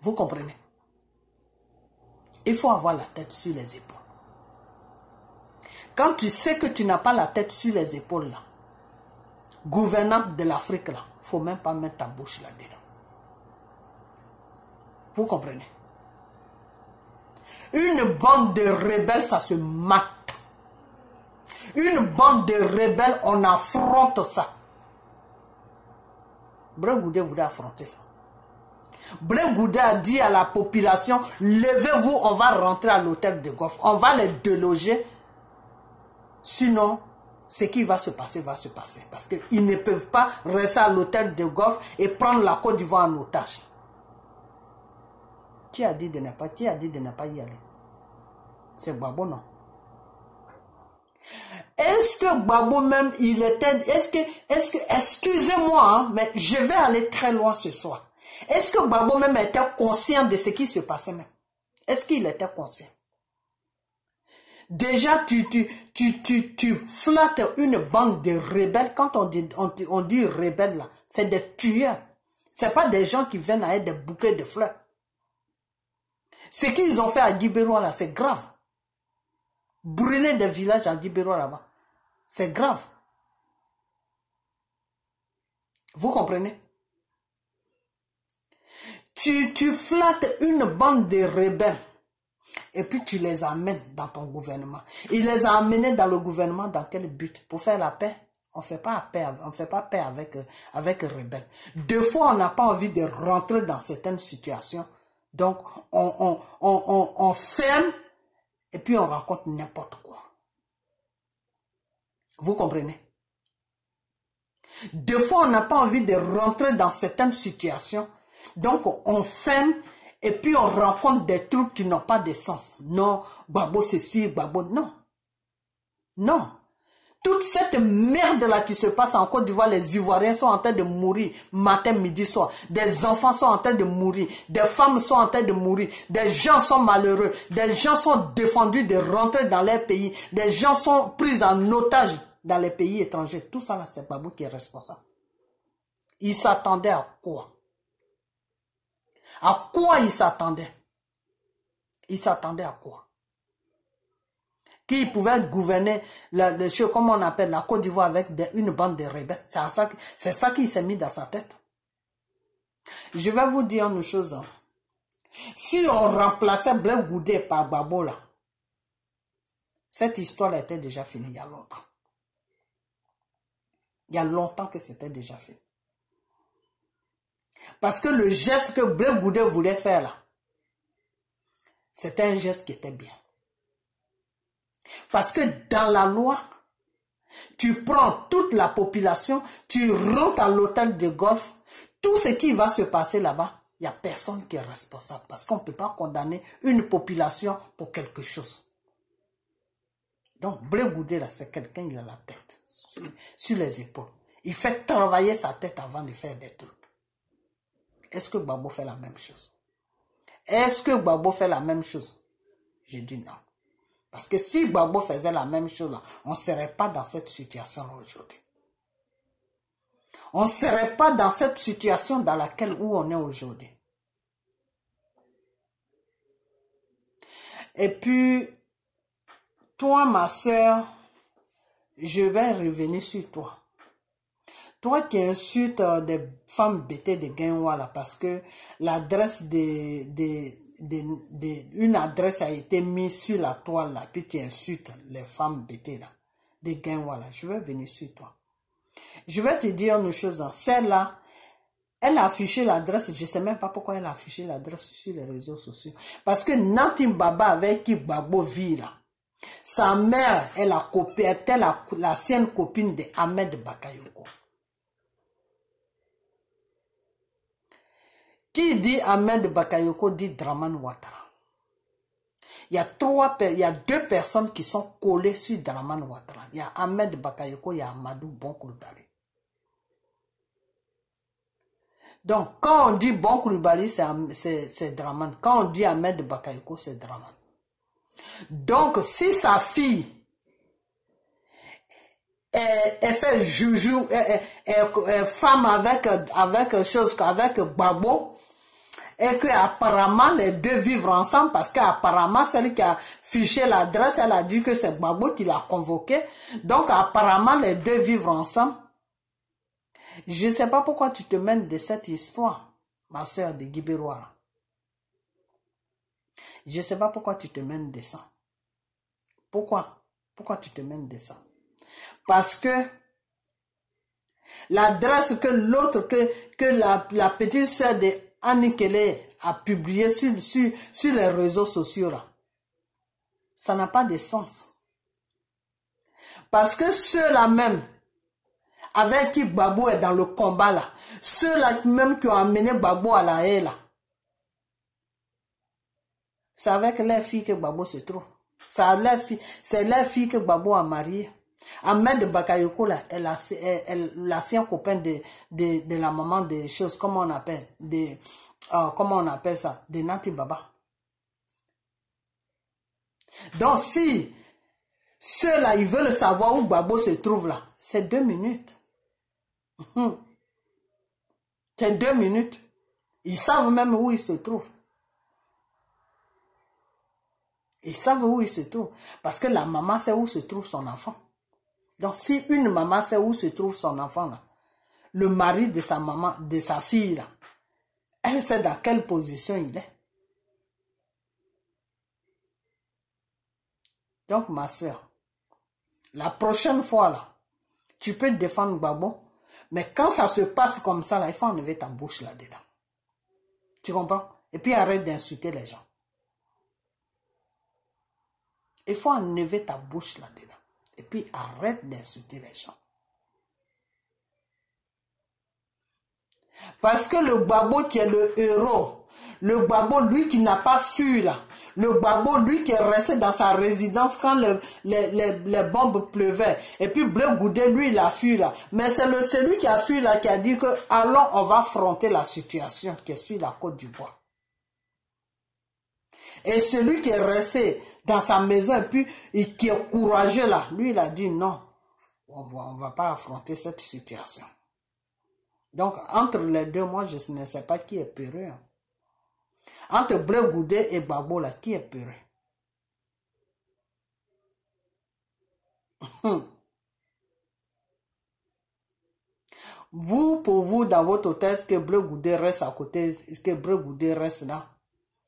[SPEAKER 1] Vous comprenez? Il faut avoir la tête sur les épaules. Quand tu sais que tu n'as pas la tête sur les épaules, là, gouvernante de l'Afrique, là, il ne faut même pas mettre ta bouche là-dedans. Vous comprenez? Une bande de rebelles, ça se mate. Une bande de rebelles, on affronte ça. Blé Goudé voulait affronter ça. Blé Goudé a dit à la population, levez-vous, on va rentrer à l'hôtel de golf. On va les déloger. Sinon, ce qui va se passer, va se passer. Parce qu'ils ne peuvent pas rester à l'hôtel de golf et prendre la Côte d'Ivoire en otage. Qui a dit de ne pas y aller? C'est Gbagbo, non? Est-ce que Gbagbo même, il était... Excusez-moi, hein, mais je vais aller très loin ce soir. Est-ce que Gbagbo même était conscient de ce qui se passait même? Est-ce qu'il était conscient? Déjà, tu flattes une bande de rebelles. Quand on dit rebelles, là, c'est des tueurs. Ce n'est pas des gens qui viennent avec des bouquets de fleurs. Ce qu'ils ont fait à Guibérois, là, c'est grave. Brûler des villages à Guibérois, là-bas, c'est grave. Vous comprenez? Tu flattes une bande de rebelles. Et puis tu les amènes dans ton gouvernement. Il les a amenés dans le gouvernement dans quel but? Pour faire la paix? On ne fait pas paix avec les rebelles. Deux fois, on n'a pas envie de rentrer dans certaines situations. Donc, on ferme et puis on raconte n'importe quoi. Vous comprenez? Deux fois, on n'a pas envie de rentrer dans certaines situations. Donc, on ferme et puis on rencontre des trucs qui n'ont pas de sens. Non, Gbagbo ceci, Gbagbo... Non. Non. Toute cette merde-là qui se passe en Côte d'Ivoire, les Ivoiriens sont en train de mourir matin, midi, soir. Des enfants sont en train de mourir. Des femmes sont en train de mourir. Des gens sont malheureux. Des gens sont défendus de rentrer dans leur pays. Des gens sont pris en otage dans les pays étrangers. Tout ça, là, c'est Gbagbo qui est responsable. Il s'attendait à quoi? À quoi il s'attendait? Il s'attendait à quoi? Qu'il pouvait gouverner, comment on appelle, la Côte d'Ivoire avec une bande de rebelles. C'est ça qui s'est mis dans sa tête. Je vais vous dire une chose. Hein. Si on remplaçait Blé Goudé par Gbagbo, là, cette histoire était déjà finie il y a longtemps. Il y a longtemps que c'était déjà fait. Parce que le geste que Blé Goudé voulait faire là, c'était un geste qui était bien. Parce que dans la loi, tu prends toute la population, tu rentres à l'hôtel de golf, tout ce qui va se passer là-bas, il n'y a personne qui est responsable. Parce qu'on ne peut pas condamner une population pour quelque chose. Donc, Blé Goudé, là, c'est quelqu'un, il a la tête sur les épaules. Il fait travailler sa tête avant de faire des trucs. Est-ce que Gbagbo fait la même chose? Est-ce que Gbagbo fait la même chose? Je dis non. Parce que si Gbagbo faisait la même chose, là, on ne serait pas dans cette situation aujourd'hui. On ne serait pas dans cette situation dans laquelle où on est aujourd'hui. Et puis, toi, ma soeur, je vais revenir sur toi. Toi qui insultes des femmes bêtées de Guinwa là, parce que l'adresse une adresse a été mise sur la toile là, puis tu insultes les femmes bêtées là, de Guinwa là, je vais venir sur toi. Je vais te dire une chose, celle-là, elle a affiché l'adresse, je ne sais même pas pourquoi elle a affiché l'adresse sur les réseaux sociaux. Parce que Nantim Baba avec qui Gbagbo vit là, sa mère, elle a copié, était l'ancienne copine de Ahmed Bakayoko. Qui dit Ahmed Bakayoko dit Dramane Ouattara. Il y a deux personnes qui sont collées sur Dramane Ouattara. Il y a Ahmed Bakayoko, il y a Amadou Bon Coulibaly. Donc, quand on dit Bon Coulibaly, c'est Dramane. Quand on dit Ahmed Bakayoko, c'est Dramane. Donc, si sa fille elle fait joujou, femme avec chose, avec Gbagbo, et que apparemment les deux vivent ensemble parce qu'apparemment celle qui a fiché l'adresse, elle a dit que c'est Gbagbo qui l'a convoqué. Donc apparemment les deux vivent ensemble. Je ne sais pas pourquoi tu te mêles de cette histoire, ma soeur de Guibérois. Je ne sais pas pourquoi tu te mêles de ça. Pourquoi? Pourquoi tu te mêles de ça? Parce que l'adresse que l'autre, que la petite soeur de Annie Kelly a publié sur les réseaux sociaux, là, ça n'a pas de sens. Parce que ceux-là même, avec qui Gbagbo est dans le combat, là, ceux-là même qui ont amené Gbagbo à la haie, là, c'est avec les filles que Gbagbo se trouve. C'est les filles que Gbagbo a mariées. Ahmed Bakayoko, là, l'ancien copain de la maman des choses, comment on appelle, comment on appelle ça, de Nati Baba. Donc si ceux-là, ils veulent savoir où Gbagbo se trouve là, c'est 2 minutes. C'est 2 minutes. Ils savent même où il se trouve. Ils savent où il se trouve. Parce que la maman sait où se trouve son enfant. Donc, si une maman sait où se trouve son enfant, là, le mari de sa maman, de sa fille, là, elle sait dans quelle position il est. Donc, ma soeur, la prochaine fois, là, tu peux défendre Gbagbo, mais quand ça se passe comme ça, là, il faut enlever ta bouche là-dedans. Tu comprends? Et puis, arrête d'insulter les gens. Il faut enlever ta bouche là-dedans. Et puis, arrête d'insulter les gens. Parce que le Gbagbo qui est le héros, le Gbagbo, lui qui n'a pas fui là, le Gbagbo, lui qui est resté dans sa résidence quand les bombes pleuvaient, et puis Blé Goudé, lui, il a fui là. Mais c'est celui qui a fui là qui a dit que allons, on va affronter la situation qui est sur la Côte d'Ivoire. Et celui qui est resté dans sa maison et puis et qui est courageux là, lui, il a dit non, on va pas affronter cette situation. Donc, entre les deux, moi, je ne sais pas qui est peureux. Hein. Entre Blé Goudé et Gbagbo, là, qui est peureux? Vous, pour vous, dans votre tête, que Blé Goudé reste à côté, que Blé Goudé reste là,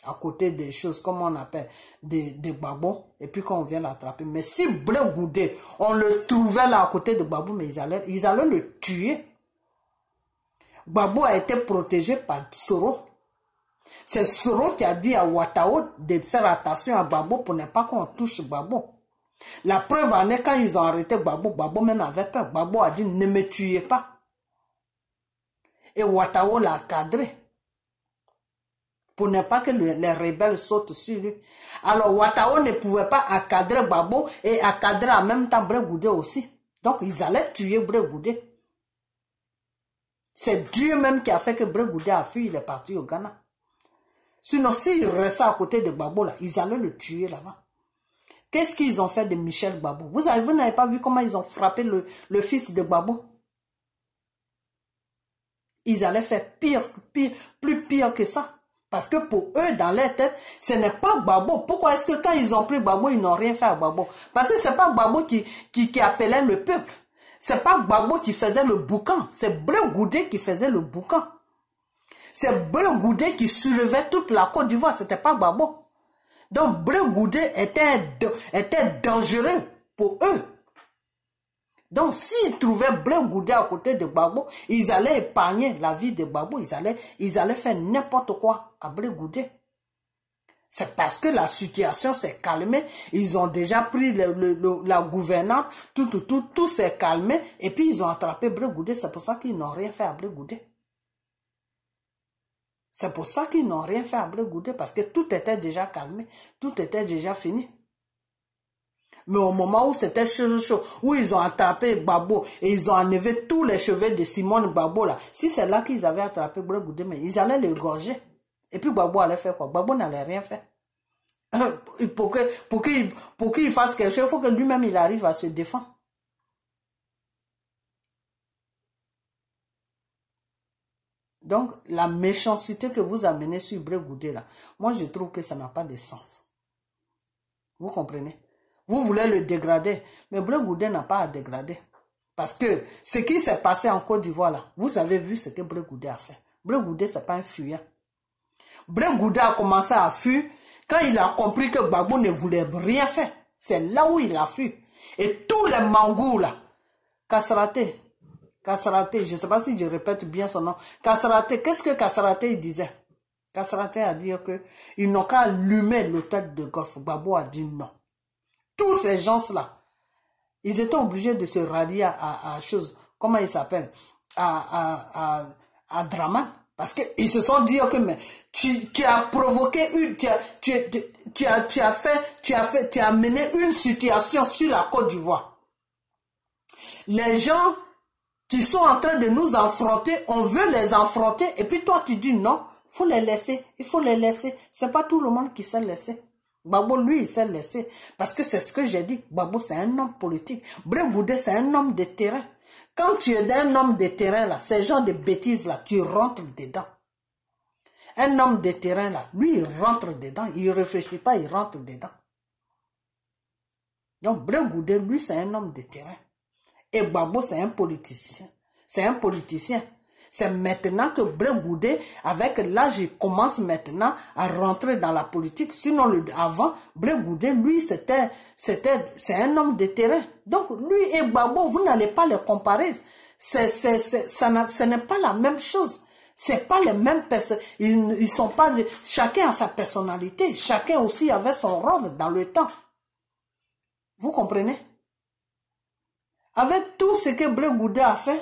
[SPEAKER 1] à côté des choses, comme on appelle, des Gbagbo, et puis quand on vient l'attraper. Mais si Blé Goudé, on le trouvait là à côté de Gbagbo, mais ils allaient le tuer. Gbagbo a été protégé par Soro. C'est Soro qui a dit à Ouattao de faire attention à Gbagbo pour ne pas qu'on touche Gbagbo. La preuve en est quand ils ont arrêté Gbagbo, Gbagbo même avait peur. Gbagbo a dit ne me tuez pas. Et Ouattao l'a cadré. Pour ne pas que les rebelles sautent sur lui. Alors Ouattao ne pouvait pas accadrer Gbagbo et accadrer en même temps Blé Goudé aussi. Donc ils allaient tuer Blé Goudé. C'est Dieu même qui a fait que Blé Goudé a fui, il est parti au Ghana. Sinon, s'il restait à côté de Gbagbo, là, ils allaient le tuer là-bas. Qu'est-ce qu'ils ont fait de Michel Gbagbo? Vous n'avez pas vu comment ils ont frappé le fils de Gbagbo? Ils allaient faire plus pire que ça. Parce que pour eux, dans leur tête, ce n'est pas Gbagbo. Pourquoi est-ce que quand ils ont pris Gbagbo, ils n'ont rien fait à Gbagbo? Parce que ce n'est pas Gbagbo qui appelait le peuple. C'est pas Gbagbo qui faisait le boucan. C'est Blé Goudé qui faisait le boucan. C'est Blé Goudé qui soulevait toute la Côte d'Ivoire. C'était pas Gbagbo. Donc Blé Goudé était dangereux pour eux. Donc s'ils trouvaient Blé Goudé à côté de Gbagbo, ils allaient épargner la vie de Gbagbo. Ils allaient faire n'importe quoi à Blé Goudé. C'est parce que la situation s'est calmée. Ils ont déjà pris la gouvernante. Tout s'est calmé. Et puis ils ont attrapé Blé Goudé. C'est pour ça qu'ils n'ont rien fait à Blé Goudé. C'est pour ça qu'ils n'ont rien fait à Blé Goudé. Parce que tout était déjà calmé. Tout était déjà fini. Mais au moment où c'était chaud, où ils ont attrapé Gbagbo et ils ont enlevé tous les cheveux de Simone Gbagbo là, si c'est là qu'ils avaient attrapé Blé Goudé, mais ils allaient le gorger. Et puis Gbagbo allait faire quoi? Gbagbo n'allait rien faire. Pour qu'il fasse quelque chose, il faut que lui-même il arrive à se défendre. Donc, la méchanceté que vous amenez sur Blé Goudé, là, moi, je trouve que ça n'a pas de sens. Vous comprenez? Vous voulez le dégrader, mais Blé Goudé n'a pas à dégrader. Parce que ce qui s'est passé en Côte d'Ivoire, là, vous avez vu ce que Blé Goudé a fait. Blé Goudé, ce n'est pas un fuyant. Blé Goudé a commencé à fuir quand il a compris que Gbagbo ne voulait rien faire. C'est là où il a fui. Et tous les mangous, là, Kasserate, je ne sais pas si je répète bien son nom. Kasserate, qu'est-ce que Kasserate disait? Kasserate a dit qu'ils n'ont qu'à allumer l'hôtel de golf. Gbagbo a dit non. Tous ces gens-là, ils étaient obligés de se rallier à chose, comment il s'appelle? À Draman. Parce qu'ils se sont dit que mais, tu as provoqué une, tu as mené une situation sur la Côte d'Ivoire. Les gens qui sont en train de nous affronter, on veut les affronter, et puis toi tu dis non, faut les laisser, il faut les laisser. C'est pas tout le monde qui sait laisser. Gbagbo, lui, il sait laisser. Parce que c'est ce que j'ai dit. Gbagbo, c'est un homme politique. Blé Goudé, c'est un homme de terrain. Quand tu es un homme de terrain, là, ces gens de bêtises, là, tu rentres dedans. Un homme de terrain, là, lui, il rentre dedans. Il ne réfléchit pas, il rentre dedans. Donc, Blé Goudé, lui, c'est un homme de terrain. Et Gbagbo, c'est un politicien. C'est un politicien. C'est maintenant que Blé Goudé, avec l'âge, il commence maintenant à rentrer dans la politique. Sinon, avant, Blé Goudé, lui, c'est un homme de terrain. Donc, lui et Gbagbo, vous n'allez pas les comparer. Ce n'est pas la même chose. C'est pas les mêmes personnes. Ils sont pas... Chacun a sa personnalité. Chacun aussi avait son rôle dans le temps. Vous comprenez? Avec tout ce que Blé Goudé a fait,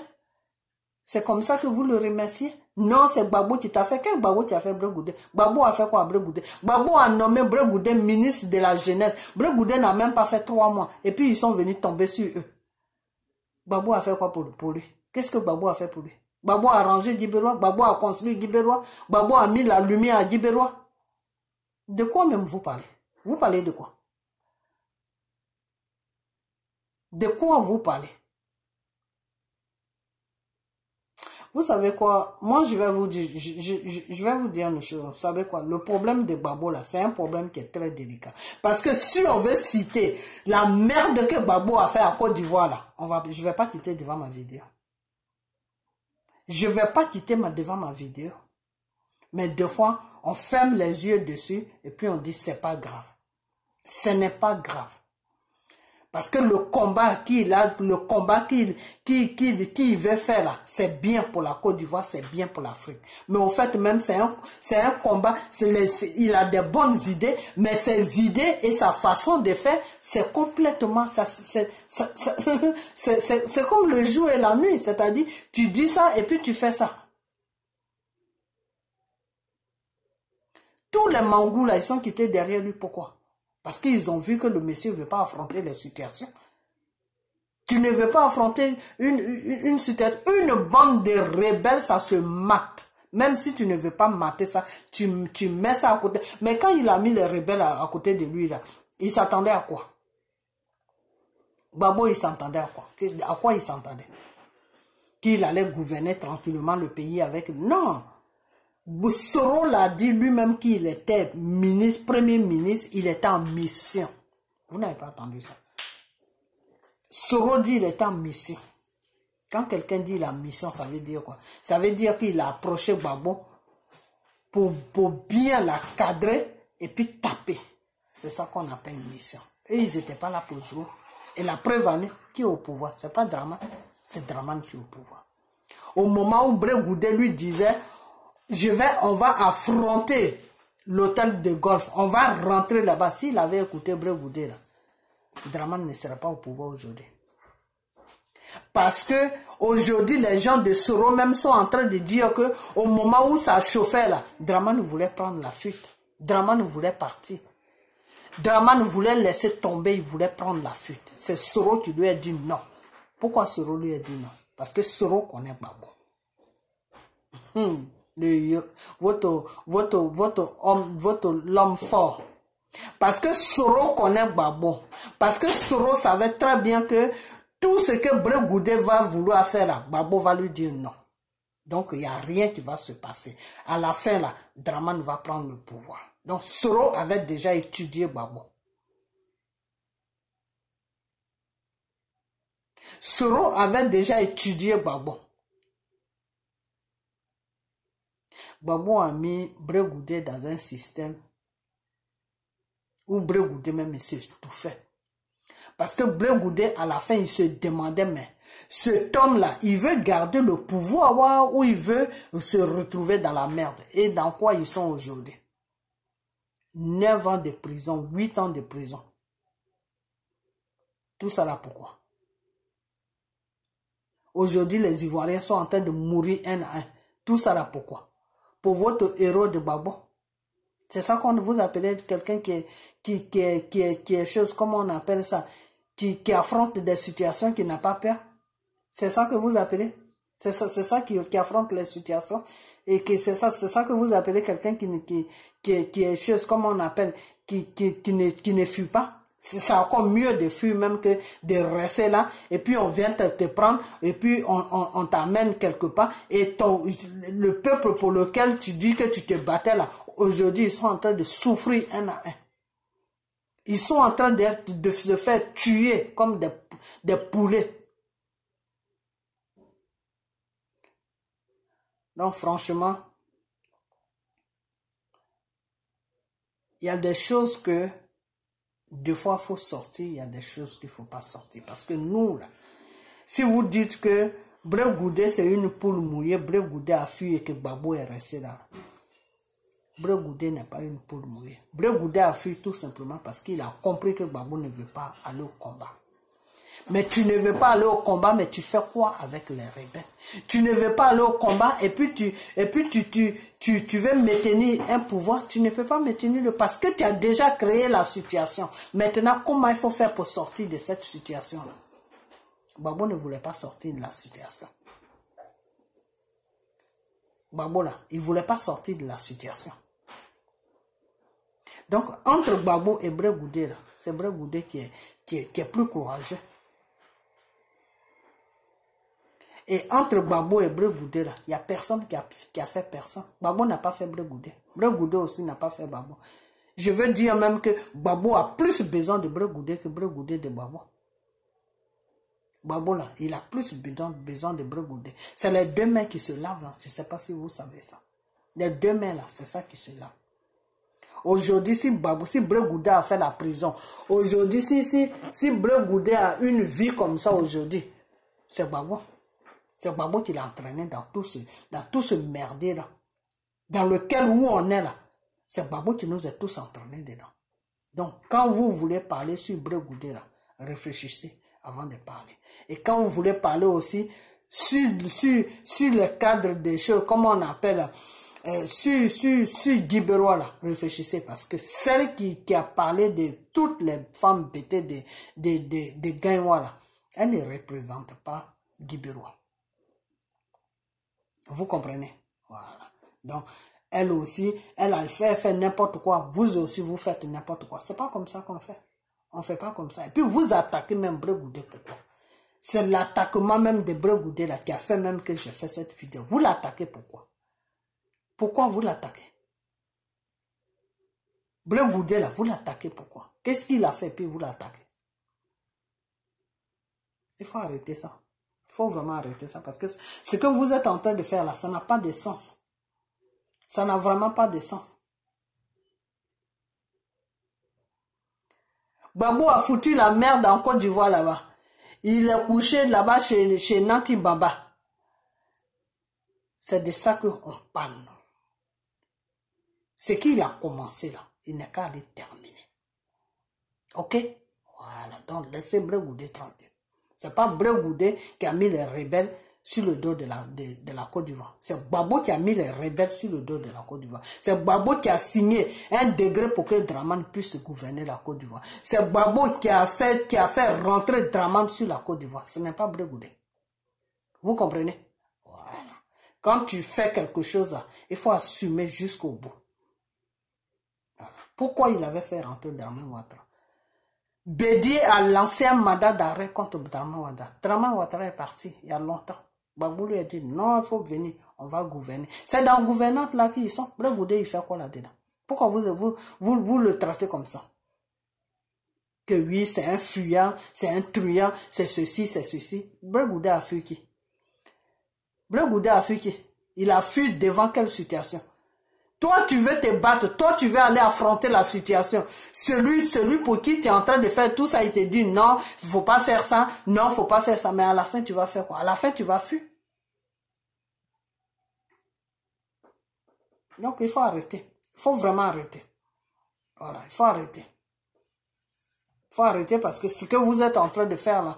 [SPEAKER 1] c'est comme ça que vous le remerciez? Non, c'est Gbagbo qui t'a fait. Quel Gbagbo qui a fait Blé Goudé? Gbagbo a fait quoi à Blé Goudé? Gbagbo a nommé Blé Goudé ministre de la jeunesse. Blé Goudé n'a même pas fait 3 mois. Et puis ils sont venus tomber sur eux. Gbagbo a fait quoi pour lui? Qu'est-ce que Gbagbo a fait pour lui? Gbagbo a arrangé Guibérois. Gbagbo a construit Guibérois. Gbagbo a mis la lumière à Guibérois. De quoi même vous parlez? Vous parlez de quoi? De quoi vous parlez? Vous savez quoi? Moi, je vais vous dire, je vais vous dire une chose. Vous savez quoi? Le problème de Gbagbo, là, c'est un problème qui est très délicat. Parce que si on veut citer la merde que Gbagbo a fait en Côte d'Ivoire, là, je vais pas quitter devant ma vidéo. Je vais pas quitter devant ma vidéo. Mais des fois, on ferme les yeux dessus et puis on dit c'est pas grave. Ce n'est pas grave. Parce que le combat qu'il a, le combat qu'il veut faire là, c'est bien pour la Côte d'Ivoire, c'est bien pour l'Afrique. Mais au fait même, c'est un combat, il a des bonnes idées, mais ses idées et sa façon de faire, c'est complètement, c'est comme le jour et la nuit, c'est-à-dire, tu dis ça et puis tu fais ça. Tous les mangous là, ils sont quittés derrière lui, pourquoi? Parce qu'ils ont vu que le monsieur ne veut pas affronter les situations. Tu ne veux pas affronter une situation. Une bande de rebelles, ça se mate. Même si tu ne veux pas mater ça, tu mets ça à côté. Mais quand il a mis les rebelles à côté de lui, là, il s'attendait à quoi? Gbagbo, il s'attendait à quoi? À quoi il s'attendait? Qu'il allait gouverner tranquillement le pays avec... Non! Soro l'a dit lui-même qu'il était ministre, premier ministre, il était en mission. Vous n'avez pas entendu ça. Soro dit qu'il était en mission. Quand quelqu'un dit la mission, ça veut dire quoi? Ça veut dire qu'il a approché Gbagbo pour bien la cadrer et puis taper. C'est ça qu'on appelle une mission. Et ils n'étaient pas là pour jouer. Et la preuve en est, qui est au pouvoir? Ce n'est pas Draman, c'est Draman qui est au pouvoir. Au moment où Blé Goudé lui disait... on va affronter l'hôtel de golf. On va rentrer là-bas. S'il avait écouté Blé Goudé, là, Draman ne serait pas au pouvoir aujourd'hui. Parce que aujourd'hui, les gens de Soro même sont en train de dire que au moment où ça chauffait là, Draman voulait prendre la fuite. Draman voulait partir. Draman voulait laisser tomber, il voulait prendre la fuite. C'est Soro qui lui a dit non. Pourquoi Soro lui a dit non? Parce que Soro connaît Gbagbo. Votre l'homme fort. Parce que Soro connaît Gbagbo. Parce que Soro savait très bien que tout ce que Blé Goudé va vouloir faire là, Gbagbo va lui dire non. Donc, il n'y a rien qui va se passer. À la fin, là, Dramane va prendre le pouvoir. Donc, Soro avait déjà étudié Gbagbo. Soro avait déjà étudié Gbagbo. Gbagbo a mis Brégoudé dans un système où Brégoudé même se étouffait. Parce que Brégoudé, à la fin, il se demandait, mais cet homme-là, il veut garder le pouvoir ou il veut se retrouver dans la merde. Et dans quoi ils sont aujourd'hui? 9 ans de prison, 8 ans de prison. Tout ça là, pourquoi? Aujourd'hui, les Ivoiriens sont en train de mourir un à un. Tout ça là, pourquoi? Pour votre héros de Gbagbo. C'est ça qu'on vous appelez quelqu'un qui est chose, comment on appelle ça? Qui affronte des situations, qui n'a pas peur. C'est ça que vous appelez? C'est ça qui affronte les situations. Et que c'est ça que vous appelez quelqu'un qui est chose, comment on appelle, qui ne fuit pas. C'est encore mieux de fuir même que de rester là. Et puis on vient te prendre. Et puis on t'amène quelque part. Et le peuple pour lequel tu dis que tu te battais là, aujourd'hui ils sont en train de souffrir un à un. Ils sont en train de se faire tuer comme des poulets. Donc franchement, il y a des choses que des fois il faut sortir, il y a des choses qu'il ne faut pas sortir. Parce que nous, là, si vous dites que Brégoudé c'est une poule mouillée, Brégoudé a fui et que Gbagbo est resté là. Brégoudé n'est pas une poule mouillée. Brégoudé a fui tout simplement parce qu'il a compris que Gbagbo ne veut pas aller au combat. Mais tu ne veux pas aller au combat, mais tu fais quoi avec les rebelles? Tu ne veux pas aller au combat et puis tu veux maintenir un pouvoir. Tu ne peux pas maintenir parce que tu as déjà créé la situation. Maintenant, comment il faut faire pour sortir de cette situation-là? Gbagbo ne voulait pas sortir de la situation. Gbagbo là, il ne voulait pas sortir de la situation. Donc, entre Gbagbo et Brégoudé, c'est Brégoudé qui est plus courageux. Et entre Gbagbo et Brégoudé, il n'y a personne qui a fait personne. Gbagbo n'a pas fait Brégoudé. Brégoudé aussi n'a pas fait Gbagbo. Je veux dire même que Gbagbo a plus besoin de Brégoudé que Brégoudé de Gbagbo. Gbagbo là, il a plus besoin de Brégoudé. C'est les deux mains qui se lavent. Hein. Je ne sais pas si vous savez ça. Les deux mains là, c'est ça qui se lave. Aujourd'hui, si Brégoudé a fait la prison, aujourd'hui, si Brégoudé a une vie comme ça aujourd'hui, c'est Gbagbo. C'est Gbagbo qui l'a entraîné dans tout ce merdier là. Dans lequel où on est là. C'est Gbagbo qui nous a tous entraînés dedans. Donc, quand vous voulez parler sur Brégoudé là, réfléchissez avant de parler. Et quand vous voulez parler aussi sur le cadre des choses, comment on appelle, sur Guibérois là, réfléchissez parce que celle qui a parlé de toutes les femmes bêtées de Gaïwa là, elle ne représente pas Guibérois. Vous comprenez? Voilà. Donc, elle aussi, elle a fait n'importe quoi. Vous aussi, vous faites n'importe quoi. C'est pas comme ça qu'on fait. On fait pas comme ça. Et puis, vous attaquez même Brégoudé. Pourquoi? C'est l'attaquement même de Brégoudé là qui a fait même que j'ai fait cette vidéo. Vous l'attaquez pourquoi? Pourquoi vous l'attaquez? Brégoudé là, vous l'attaquez pourquoi? Qu'est-ce qu'il a fait puis vous l'attaquez? Il faut arrêter ça. Il faut vraiment arrêter ça parce que ce que vous êtes en train de faire là, ça n'a pas de sens. Ça n'a vraiment pas de sens. Gbagbo a foutu la merde en Côte d'Ivoire là-bas. Il est couché là-bas chez Nanti Baba. C'est de ça qu'on parle. Ce qu'il a commencé là, il n'est qu'à le terminer. Ok? Voilà, donc laissez Brégoudé tranquille. C'est pas Brégoudé qui a mis les rebelles sur le dos de la Côte d'Ivoire. C'est Gbagbo qui a mis les rebelles sur le dos de la Côte d'Ivoire. C'est Gbagbo qui a signé un décret pour que Dramane puisse gouverner la Côte d'Ivoire. C'est Gbagbo qui a fait rentrer Dramane sur la Côte d'Ivoire. Ce n'est pas Brégoudé. Vous comprenez? Voilà. Quand tu fais quelque chose là, il faut assumer jusqu'au bout. Voilà. Pourquoi il avait fait rentrer Dramane Ouattara? Bédié a lancé un mandat d'arrêt contre Dramane Ouattara. Dramane Ouattara est parti il y a longtemps. Gbagbo lui a dit non, il faut venir. on va gouverner. C'est dans la gouvernance là qu'ils sont. Blé Goudé, il fait quoi là-dedans? Pourquoi vous le traitez comme ça? Que oui, c'est un fuyant, c'est un truand, c'est ceci, c'est ceci. Blé Goudé a fui qui? Blé Goudé a fui qui? Il a fui devant quelle situation? Toi, tu veux te battre. Toi, tu veux aller affronter la situation. Celui pour qui tu es en train de faire tout ça, il te dit non, il ne faut pas faire ça. Non, il ne faut pas faire ça. Mais à la fin, tu vas faire quoi? À la fin, tu vas fuir. Donc, il faut arrêter. Il faut vraiment arrêter. Voilà, il faut arrêter. Il faut arrêter parce que ce que vous êtes en train de faire là,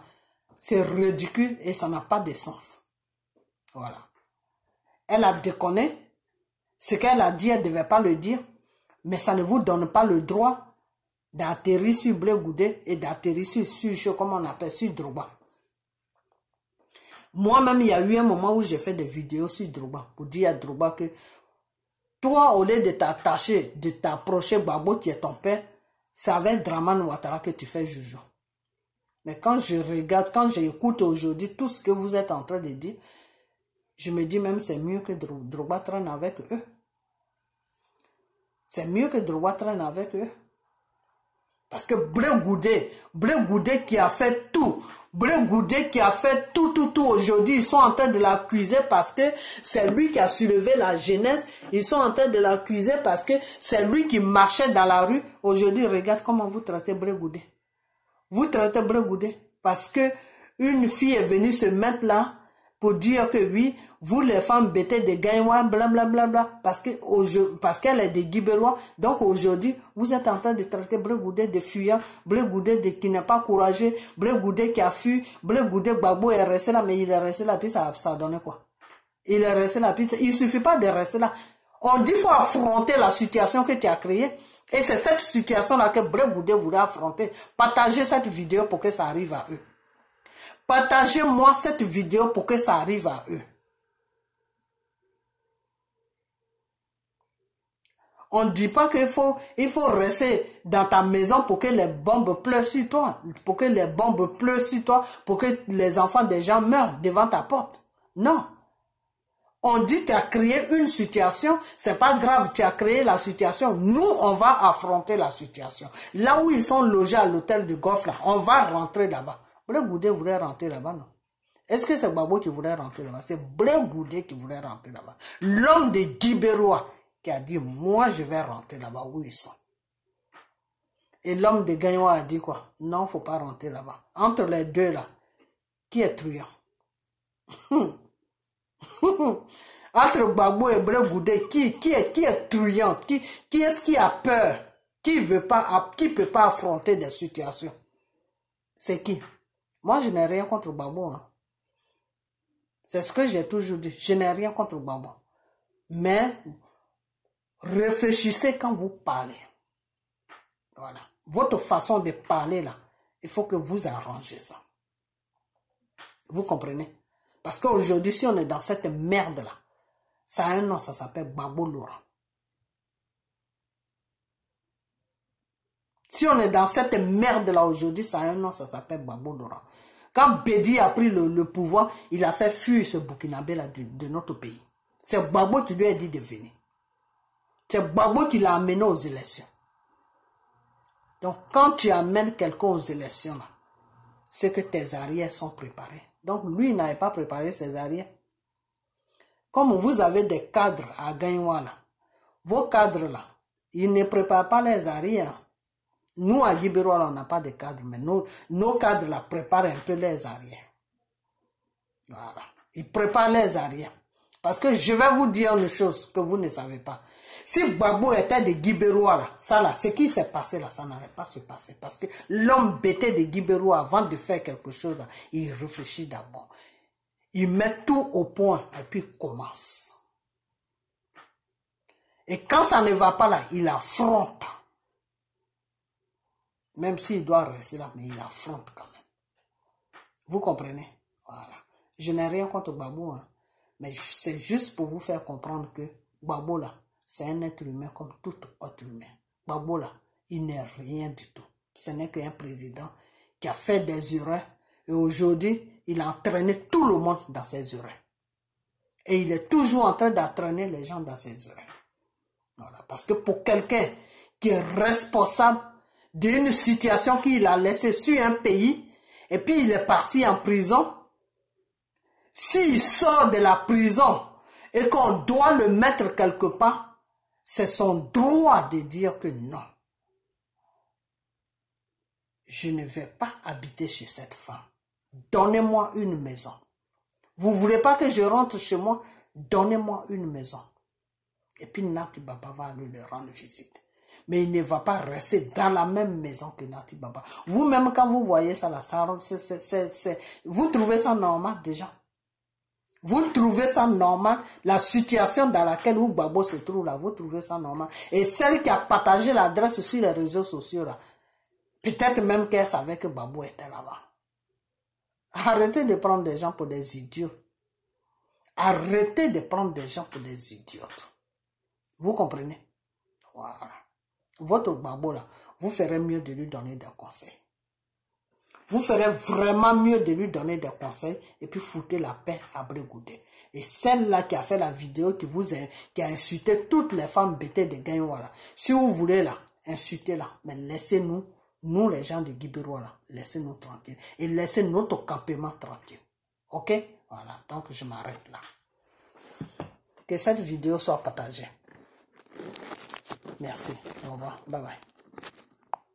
[SPEAKER 1] c'est ridicule et ça n'a pas de sens. Voilà. Elle a déconné. Ce qu'elle a dit, elle ne devait pas le dire. Mais ça ne vous donne pas le droit d'atterrir sur Blé Goudé et d'atterrir sur, comment on appelle, sur Drogba. Moi-même, il y a eu un moment où j'ai fait des vidéos sur Drogba pour dire à Drogba que toi, au lieu de t'attacher, de t'approcher Gbagbo qui est ton père, c'est avec Dramane Ouattara que tu fais joujou. Mais quand je regarde, quand j'écoute aujourd'hui tout ce que vous êtes en train de dire, je me dis même c'est mieux que Drogba traîne avec eux. C'est mieux que Drogba traîne avec eux. Parce que Blé Goudé qui a fait tout, Blé Goudé qui a fait tout aujourd'hui, ils sont en train de l'accuser parce que c'est lui qui a soulevé la jeunesse, ils sont en train de l'accuser parce que c'est lui qui marchait dans la rue. Aujourd'hui, regarde comment vous traitez Blé Goudé. Vous traitez Blé Goudé parce que une fille est venue se mettre là pour dire que oui, vous les femmes bêtez des gagnants, blablabla, parce qu'elle est des Guibérois. Donc aujourd'hui, vous êtes en train de traiter Blé Goudé de fuyant, Blé Goudé qui n'est pas courageux, Blé Goudé qui a fui, Blé Goudé Gbagbo est resté là, mais il est resté là, puis ça a donné quoi? Il est resté là, puis il suffit pas de rester là. On dit qu'il faut affronter la situation que tu as créée. Et c'est cette situation-là que Blé Goudé voulait affronter. Partagez cette vidéo pour que ça arrive à eux. Partagez-moi cette vidéo pour que ça arrive à eux. On ne dit pas qu'il faut rester dans ta maison pour que les bombes pleurent sur toi. Pour que les bombes pleurent sur toi. Pour que les enfants des gens meurent devant ta porte. Non. On dit tu as créé une situation. C'est pas grave, tu as créé la situation. Nous, on va affronter la situation. Là où ils sont logés à l'hôtel de Golf, là, on va rentrer là-bas. Blé Goudé voulait rentrer là-bas, non? Est-ce que c'est Gbagbo qui voulait rentrer là-bas? C'est Blé Goudé qui voulait rentrer là-bas. L'homme de Guibérois qui a dit, moi je vais rentrer là-bas où ils sont. Et l'homme de Gagnois a dit quoi? Non, il ne faut pas rentrer là-bas. Entre les deux là, qui est truand? Entre Gbagbo et Blé Goudé, qui est truand? Qui est-ce qui a peur? Qui peut pas affronter des situations? C'est qui? Moi, je n'ai rien contre Gbagbo. Hein. C'est ce que j'ai toujours dit. Je n'ai rien contre Gbagbo. Mais, réfléchissez quand vous parlez. Voilà. Votre façon de parler, là, il faut que vous arrangez ça. Vous comprenez? Parce qu'aujourd'hui, si on est dans cette merde-là, ça a un nom, ça s'appelle Gbagbo Laurent. Si on est dans cette merde-là aujourd'hui, ça a un nom, ça s'appelle Gbagbo Laurent. Quand Bédi a pris le pouvoir, il a fait fuir ce Burkinabé-là de notre pays. C'est Gbagbo qui lui a dit de venir. C'est Gbagbo qui l'a amené aux élections. Donc, quand tu amènes quelqu'un aux élections, c'est que tes arrières sont préparés. Donc, lui, il n'avait pas préparé ses arrières. Comme vous avez des cadres à Gagnoua, vos cadres là, ils ne préparent pas les arrières. Nous, à Guibérois, on n'a pas de cadres, mais nos cadres là préparent un peu les arrières. Voilà. Ils préparent les arrières. Parce que je vais vous dire une chose que vous ne savez pas. Si Gbagbo était de Guibérois, là, ça là, ce qui s'est passé là, ça n'allait pas se passer. Parce que l'homme bêté de Guibérois, avant de faire quelque chose, là, il réfléchit d'abord. Il met tout au point et puis il commence. Et quand ça ne va pas là, il affronte. Même s'il doit rester là, mais il affronte quand même. Vous comprenez? Voilà. Je n'ai rien contre Gbagbo, hein, mais c'est juste pour vous faire comprendre que Gbagbo là, c'est un être humain comme tout autre humain. Gbagbo là, il n'est rien du tout. Ce n'est qu'un président qui a fait des erreurs et aujourd'hui, il a entraîné tout le monde dans ses erreurs. Et il est toujours en train d'entraîner les gens dans ses erreurs. Voilà. Parce que pour quelqu'un qui est responsable d'une situation qu'il a laissée sur un pays, et puis il est parti en prison, s'il sort de la prison et qu'on doit le mettre quelque part, c'est son droit de dire que non. Je ne vais pas habiter chez cette femme. Donnez-moi une maison. Vous ne voulez pas que je rentre chez moi? Donnez-moi une maison. Et puis Nati Baba va aller le rendre visite. Mais il ne va pas rester dans la même maison que Nati Baba. Vous-même, quand vous voyez ça, là, vous trouvez ça normal déjà? Vous trouvez ça normal? La situation dans laquelle Babo se trouve là, vous trouvez ça normal? Et celle qui a partagé l'adresse sur les réseaux sociaux là, peut-être même qu'elle savait que Babo était là-bas. Arrêtez de prendre des gens pour des idiots. Arrêtez de prendre des gens pour des idiotes. Vous comprenez? Voilà. Votre Babo là, vous ferez mieux de lui donner des conseils. Vous ferez vraiment mieux de lui donner des conseils et puis foutez la paix à Brégoudé. Et celle-là qui a fait la vidéo qui a insulté toutes les femmes bêtées de Gagnoua, si vous voulez là, insultez-la. Mais laissez-nous, nous les gens de Guibérois là, laissez-nous tranquilles. Et laissez notre campement tranquille. Ok? Voilà, donc je m'arrête là. Que cette vidéo soit partagée. Merci. Au revoir. Bye bye.